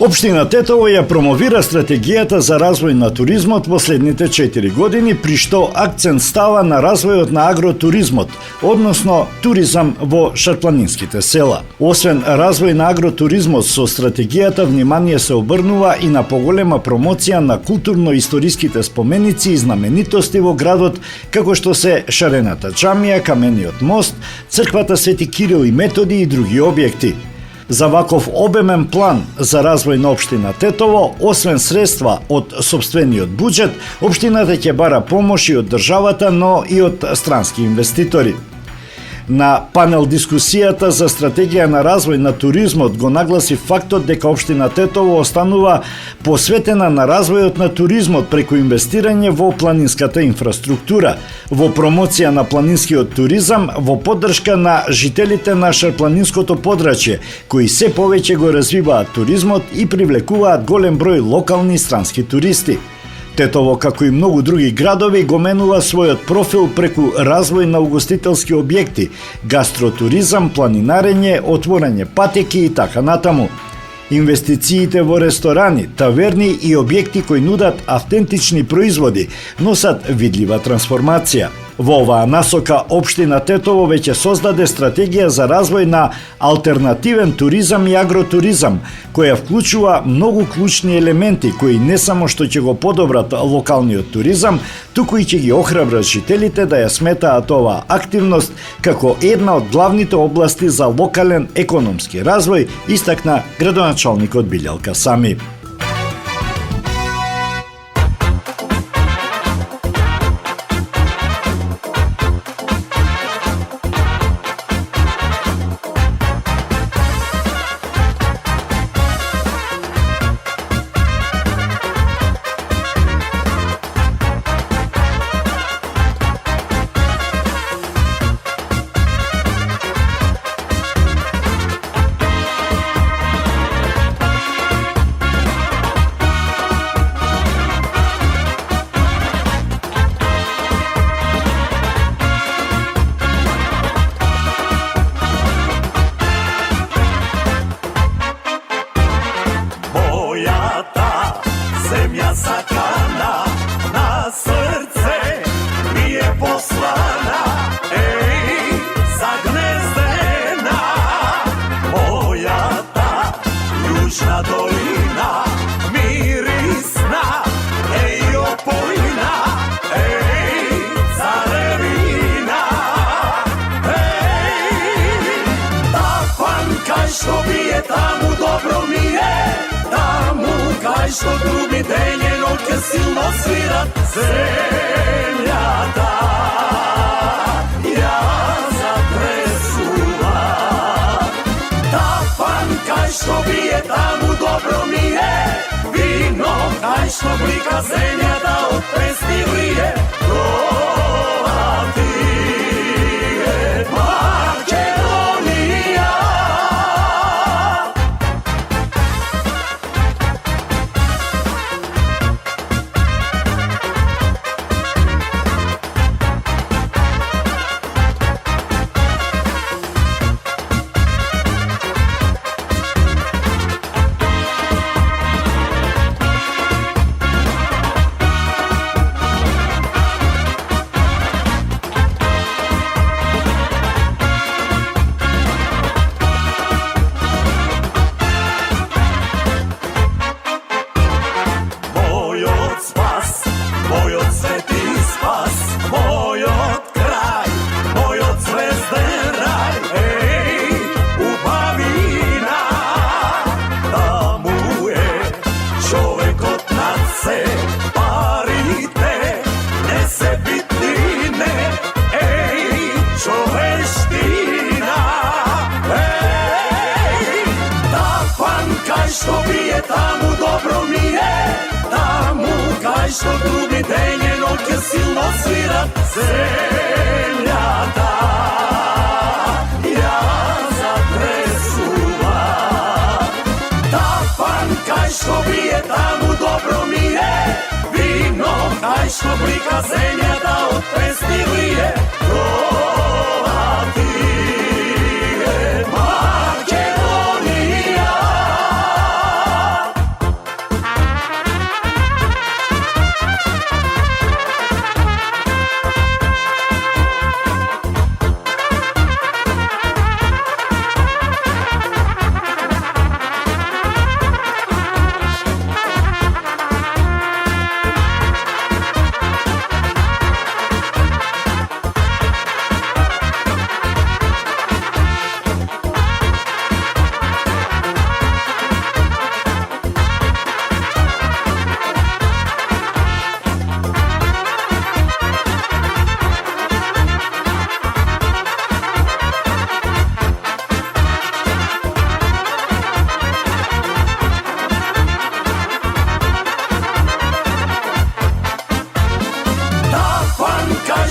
Општина Тетово ја промовира стратегијата за развој на туризмот во следните 4 години, при што акцент става на развојот на агротуризмот, односно туризам во шарпланинските села. Освен развој на агротуризмот, со стратегијата внимание се обрнува и на поголема промоција на културно-историските споменици и знаменитости во градот, како што се Шарената џамија, Камениот мост, црквата Свети Кирил и Методи и други објекти. За ваков обемен план за развој на општина Тетово, освен средства од сопствениот буџет, општината ќе бара помош и од државата, но и од странски инвеститори. На панел дискусијата за стратегија на развој на туризмот го нагласи фактот дека општина Тетово останува посветена на развојот на туризмот преку инвестирање во планинската инфраструктура, во промоција на планинскиот туризам, во поддршка на жителите на шарпланинското подрачје, кои се повеќе го развиваат туризмот и привлекуваат голем број локални и странски туристи. Тетово, како и многу други градови, го менува својот профил преку развој на угостителски објекти, гастротуризам, планинарење, отворање патеки и така натаму. Инвестициите во ресторани, таверни и објекти кои нудат автентични производи носат видлива трансформација. Во оваа насока, општина Тетово веќе создаде стратегија за развој на алтернативен туризам и агротуризам, која вклучува многу клучни елементи кои не само што ќе го подобрат локалниот туризам, туку и ќе ги охрабрат жителите да ја сметаат оваа активност како една од главните области за локален економски развој, истакна градоначалникот Билјалка Сами. што труби ден и ноќ силно свират земјата. Ја затресува тафан кај што бие таму добро ми е вино, кај што блика земјата од песни врие. Тоа ти е Македонија. Што бие таму добро ми е, таму кај што труби ден и ноќ силно свират земјата. Ја затресува тафан кај што бие таму добро ми е вино, кај што блика земјата од песни врие. Тоа ти е Македонија.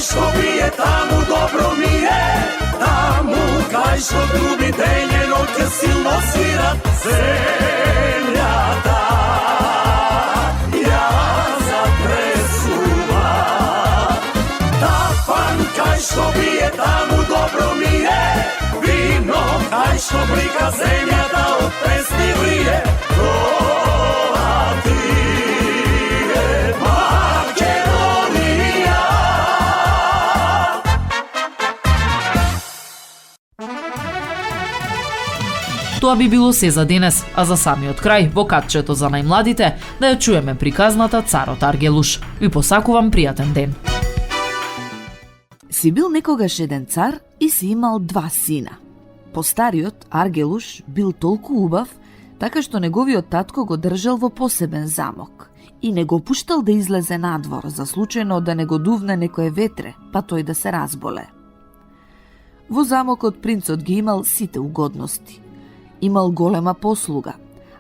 Што бие таму добро ми е, таму кај што труби ден и ноќ силно свират земјата. Ја затресува тафан кај што бие таму добро ми е вино, кај што блика земјата од песни врие. Тоа ти е Македонија. Тоа би било се за денес, а за самиот крај, во катчето за најмладите, да ја чуеме приказната Царот Аргелуш. Ви посакувам пријатен ден. Си бил некогаш еден цар и си имал два сина. Постариот, Аргелуш, бил толку убав, така што неговиот татко го држал во посебен замок и не го пуштал да излезе надвор за случајно да не го дувне некое ветре, па тој да се разболе. Во замокот принцот ги имал сите угодности. Имал голема послуга,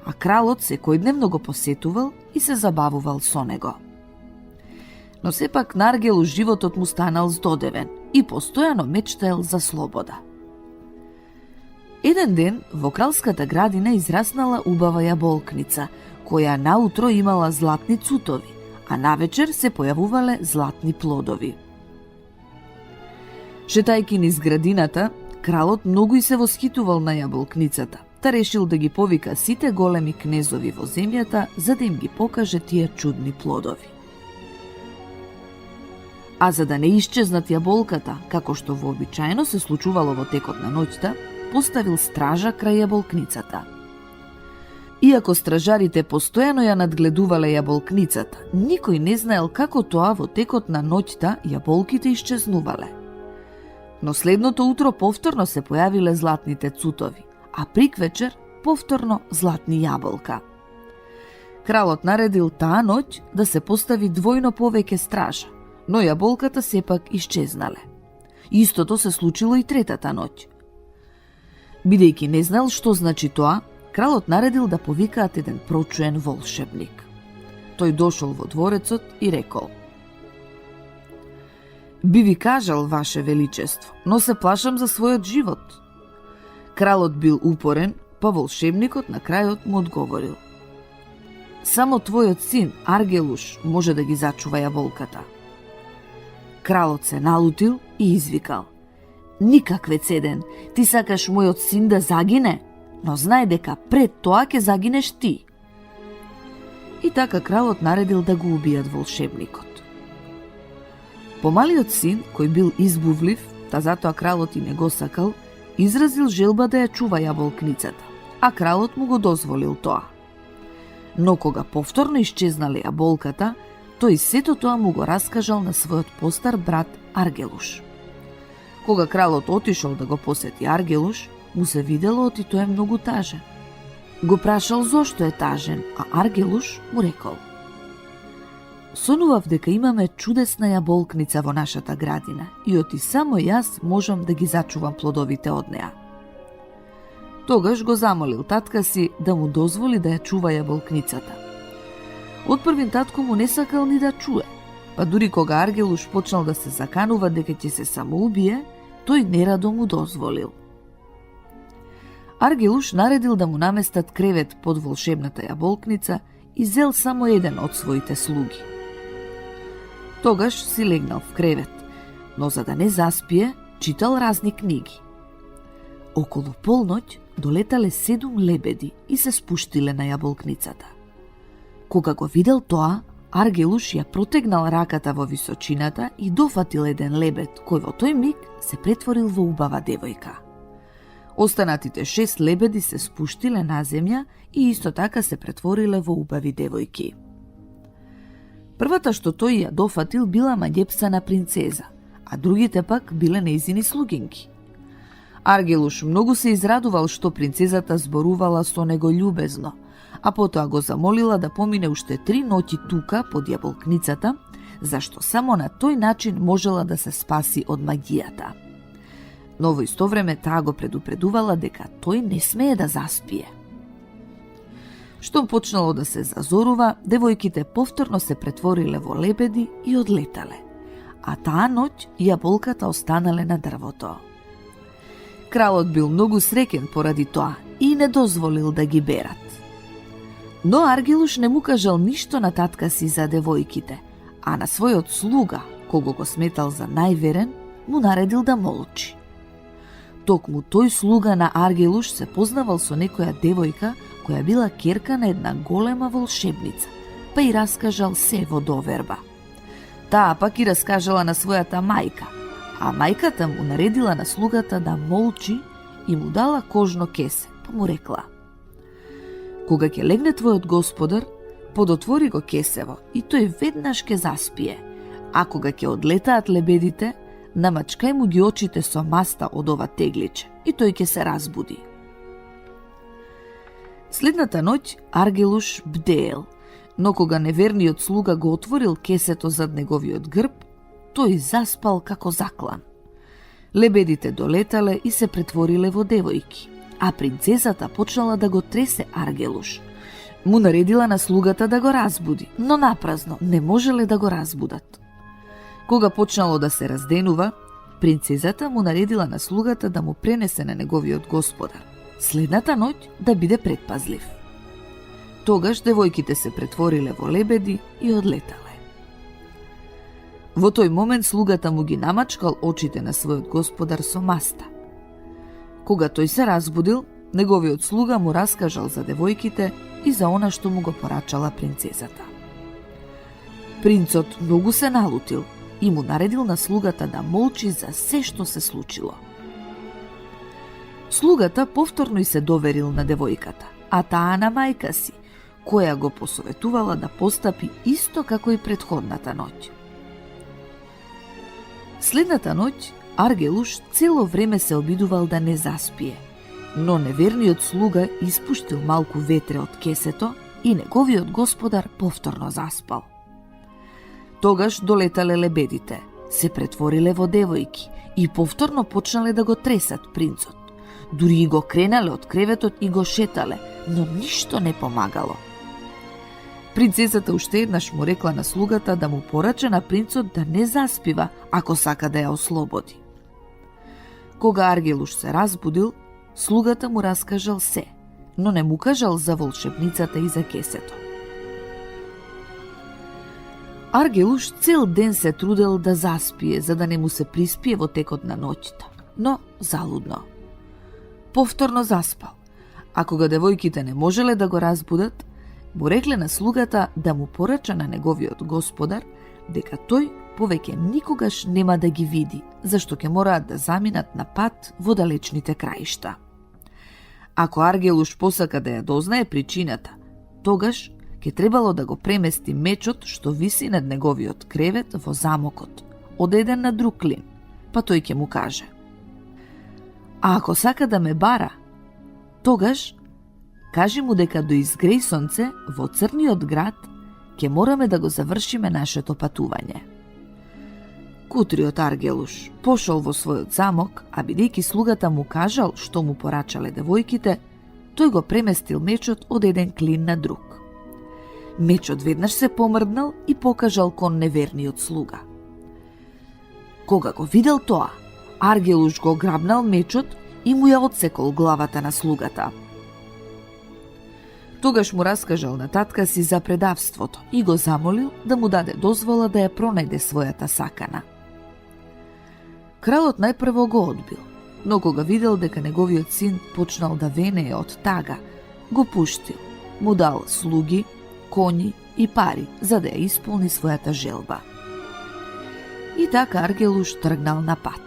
а кралот секојдневно го посетувал и се забавувал со него. Но сепак на Аргелуш животот му станал здодевен и постојано мечтаел за слобода. Еден ден во кралската градина израснала убава јаболкница, која наутро имала златни цутови, а навечер се појавувале златни плодови. Шетајки низ градината, кралот многу и се восхитувал на јаболкницата, та решил да ги повика сите големи кнезови во земјата за да им ги покаже тие чудни плодови. А за да не исчезнат јаболката, како што вообичаено се случувало во текот на ноќта, поставил стража крај јаболкницата. Иако стражарите постојано ја надгледувале јаболкницата, никој не знаел како тоа во текот на ноќта јаболките исчезнувале. Но следното утро повторно се појавиле златните цутови, а приквечер повторно златни јаболка. Кралот наредил таа ноќ да се постави двојно повеќе стража, но јаболката сепак исчезнале. Истото се случило и третата ноќ. Бидејќи не знал што значи тоа, кралот наредил да повикаат еден прочуен волшебник. Тој дошол во дворецот и рекол: "Би ви кажал, ваше величество, но се плашам за својот живот." Кралот бил упорен, па волшебникот на крајот му одговорил: "Само твојот син, Аргелуш, може да ги зачува јаболката." Кралот се налутил и извикал: "Никак, Вецеден, ти сакаш мојот син да загине, но знај дека пред тоа ќе загинеш ти." И така кралот наредил да го убијат волшебникот. Помалиот син, кој бил избувлив, та затоа кралот и не го сакал, изразил желба да ја чува јаболкницата, а кралот му го дозволил тоа. Но кога повторно исчезнале јаболката, тој сето тоа му го раскажал на својот постар брат Аргелуш. Кога кралот отишол да го посети Аргелуш, му се видело оти тој е многу тажен. Го прашал зошто е тажен, а Аргелуш му рекол: "Сонував дека имаме чудесна јаболкница во нашата градина и оти само јас можам да ги зачувам плодовите од неа." Тогаш го замолил татка си да му дозволи да ја чува јаболкницата. Отпрвин татко му не сакал ни да чуе, па дури кога Аргелуш почнал да се заканува дека ќе се самоубие, тој нерадо му дозволил. Аргелуш наредил да му наместат кревет под волшебната јаболкница и зел само еден од своите слуги. Тогаш си легнал в кревет, но за да не заспие, читал разни книги. Околу полноќ долетале 7 лебеди и се спуштиле на јаболкницата. Кога го видел тоа, Аргелуш ја протегнал раката во височината и дофатил еден лебед, кој во тој миг се претворил во убава девојка. Останатите 6 лебеди се спуштиле на земја и исто така се претвориле во убави девојки. Првата што тој ја дофатил била маѓепсана принцеза, а другите пак биле нејзини слугинки. Аргелуш многу се израдувал што принцезата зборувала со него љубезно, а потоа го замолила да помине уште 3 ноќи тука под јаболкницата, зашто само на тој начин можела да се спаси од магијата. Но во исто време таа го предупредувала дека тој не смее да заспие. Штом почнало да се зазорува, девојките повторно се претвориле во лебеди и одлетале, а таа ноќ јаболката останале на дрвото. Кралот бил многу среќен поради тоа и не дозволил да ги берат. Но Аргелуш не му кажал ништо на татка си за девојките, а на својот слуга, кого го сметал за најверен, му наредил да молчи. Токму тој слуга на Аргелуш се познавал со некоја девојка која била ќерка на една голема волшебница, па и раскажал се во доверба. Таа пак и раскажала на својата мајка, а мајката му наредила на слугата да молчи и му дала кожно кесе, па му рекла: "Кога ќе легне твојот господар, подотвори го кесево и тој веднаш ќе заспие, а кога ќе одлетаат лебедите, намачкај му ги очите со маста од ова тегличе и тој ќе се разбуди." Следната ноќ Аргелуш бдеел, но кога неверниот слуга го отворил кесето зад неговиот грб, тој заспал како заклан. Лебедите долетале и се претвориле во девојки, а принцезата почнала да го тресе Аргелуш. Му наредила на слугата да го разбуди, но напразно не можеле да го разбудат. Кога почнало да се разденува, принцезата му наредила на слугата да му пренесе на неговиот господар. Следната ноќ да биде предпазлив. Тогаш девојките се претвориле во лебеди и одлетале. Во тој момент слугата му ги намачкал очите на својот господар со маста. Кога тој се разбудил, неговиот слуга му раскажал за девојките и за она што му го порачала принцезата. Принцот многу се налутил и му наредил на слугата да молчи за се што се случило. Слугата повторно и се доверил на девојката, а таа на мајка си, која го посоветувала да постапи исто како и претходната ноќ. Следната ноќ Аргелуш цело време се обидувал да не заспие, но неверниот слуга испуштил малку ветре од кесето и неговиот господар повторно заспал. Тогаш долетале лебедите, се претвориле во девојки и повторно почнале да го тресат принцот. Дури и го кренале од креветот и го шетале, но ништо не помагало. Принцесата уште еднаш му рекла на слугата да му порача на принцот да не заспива ако сака да ја ослободи. Кога Аргелуш се разбудил, слугата му раскажал се, но не му кажал за волшебницата и за кесето. Аргелуш цел ден се трудел да заспие, за да не му се приспие во текот на ноќта, но залудно. Повторно заспал, а кога девојките не можеле да го разбудат, му рекле на слугата да му порача на неговиот господар дека тој повеќе никогаш нема да ги види, зашто ќе мораат да заминат на пат во далечните краишта. Ако Аргелуш посака да ја дознае причината, тогаш ќе требало да го премести мечот што виси над неговиот кревет во замокот, од еден на друг клин, па тој ќе му каже: а ако сака да ме бара, тогаш кажи му дека до изгреј сонце во Црниот град ќе мораме да го завршиме нашето патување. Кутриот Аргелуш пошол во својот замок, а бидејќи слугата му кажал што му порачале девојките, тој го преместил мечот од еден клин на друг. Мечот веднаш се помрднал и покажал кон неверниот слуга. Кога го видел тоа, Аргелуш го грабнал мечот и му ја одсекол главата на слугата. Тогаш му раскажал на татка си за предавството и го замолил да му даде дозвола да ја пронајде својата сакана. Кралот најпрво го одбил, но кога видел дека неговиот син почнал да венее од тага, го пуштил, му дал слуги, коњи и пари за да ја исполни својата желба. И така Аргелуш тргнал на пат.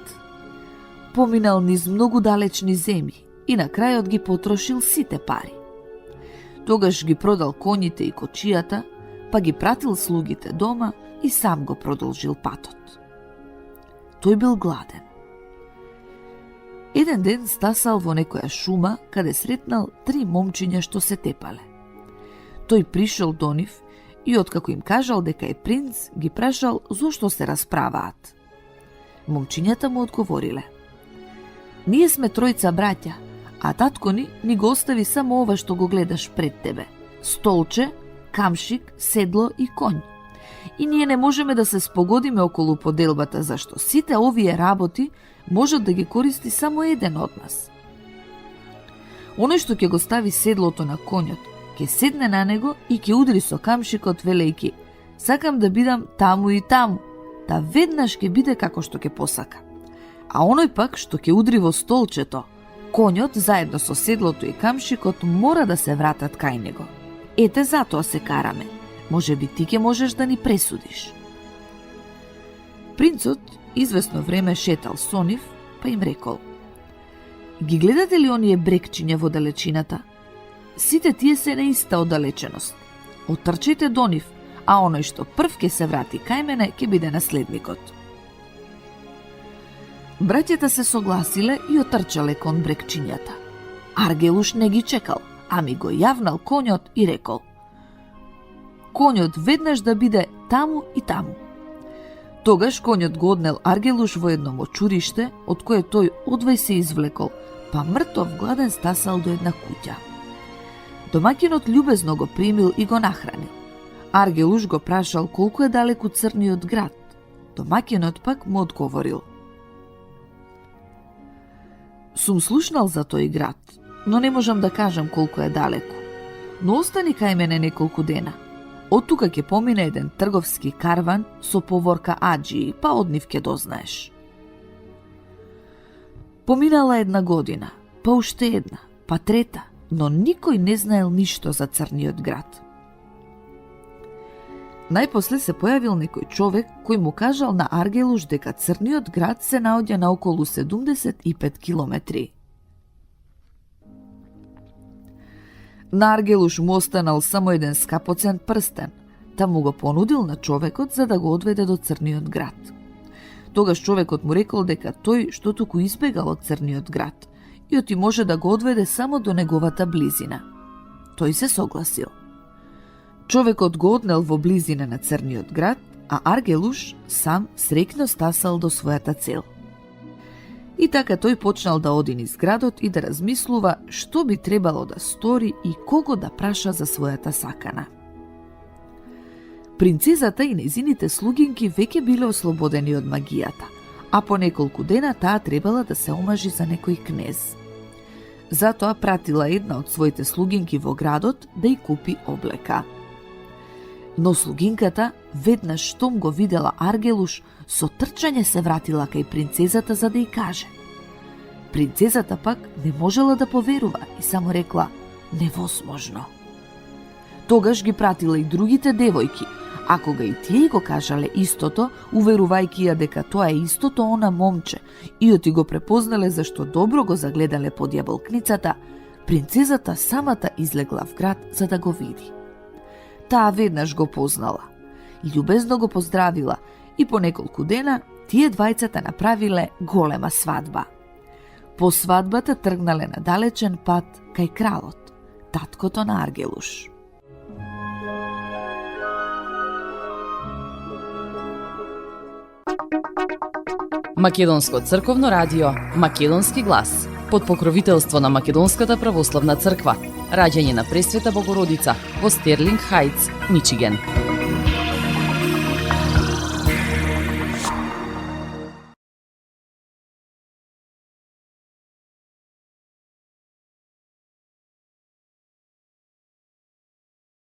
Поминал низ многу далечни земји и на крајот ги потрошил сите пари. Тогаш ги продал коњите и кочијата, па ги пратил слугите дома и сам го продолжил патот. Тој бил гладен. Еден ден стасал во некоја шума, каде сретнал 3 момчиња што се тепале. Тој пришол до нив и откако им кажал дека е принц, ги прашал зошто се расправаат. Момчињата му одговориле: ние сме тројца браќа, а татко ни го остави само ова што го гледаш пред тебе: столче, камшик, седло и конј. И ние не можеме да се спогодиме околу поделбата, зашто сите овие работи можат да ги користи само еден од нас. Оној што ќе го стави седлото на конјот, ќе седне на него и ќе удри со камшикот велејки: сакам да бидам таму и таму, та веднаш ќе биде како што ќе посака. А оној пак што ќе удри во столчето, конјот заедно со седлото и камшикот мора да се вратат кај него. Ете затоа се караме. Може би ти ќе можеш да ни пресудиш. Принцот извесно време шетал со нив, па им рекол: ги гледате ли оние брекчиња во далечината? Сите тие се на иста оддалеченост. Отрчете до нив, а оној што прв ќе се врати кај мене ќе биде наследникот. Браќата се согласиле и отрчале кон брекчињата. Аргелуш не ги чекал, ами го јавнал конјот и рекол: конјот веднаш да биде таму и таму. Тогаш конјот го однел Аргелуш во едно мочуриште, од кое тој одвај се извлекол, па мртов гладен стасал до една куќа. Домаќинот љубезно го примил и го нахранил. Аргелуш го прашал колку е далеку Црниот град. Домаќинот пак му одговорил: сум слушнал за тој град, но не можам да кажам колку е далеку. Но остани кај мене неколку дена. Од тука ќе помине еден трговски карван со поворка аџии, па од нив ќе дознаеш. Поминала една година, па уште една, па трета, но никој не знаел ништо за Црниот град. Најпосле се појавил некој човек кој му кажал на Аргелуш дека Црниот град се наоѓа на околу 75 километри. На Аргелуш му останал само еден скапоцен прстен, та му го понудил на човекот за да го одведе до Црниот град. Тогаш човекот му рекол дека тој што туку избегал од Црниот град и оти може да го одведе само до неговата близина. Тој се согласил. Човекот го однел во близина на Црниот град, а Аргелуш сам срекно стасал до својата цел. И така тој почнал да оди низ градот и да размислува што би требало да стори и кого да праша за својата сакана. Принцезата и незините слугинки веќе биле ослободени од магијата, а по неколку дена таа требала да се омажи за некој кнез. Затоа пратила една од своите слугинки во градот да ја купи облека. Но слугинката, веднаш штом го видела Аргелуш, со трчање се вратила кај принцезата за да ја каже. Принцезата пак не можела да поверува и само рекла невозможно. Тогаш ги пратила и другите девојки, а кога и тие го кажале истото, уверувајќи ја дека тоа е истото она момче, и оти го препознале зашто добро го загледале под јаболкницата, принцезата самата излегла в град за да го види. Таа веднаш го познала, љубезно го поздравила и по неколку дена тие двајцата направиле голема свадба. По свадбата тргнале на далечен пат кај кралот, таткото на Аргелуш. Македонско црковно радио, Македонски глас, под покровителство на Македонската православна црква, раѓање на Пресвета Богородица во Стерлинг Хајтс, Мичиген.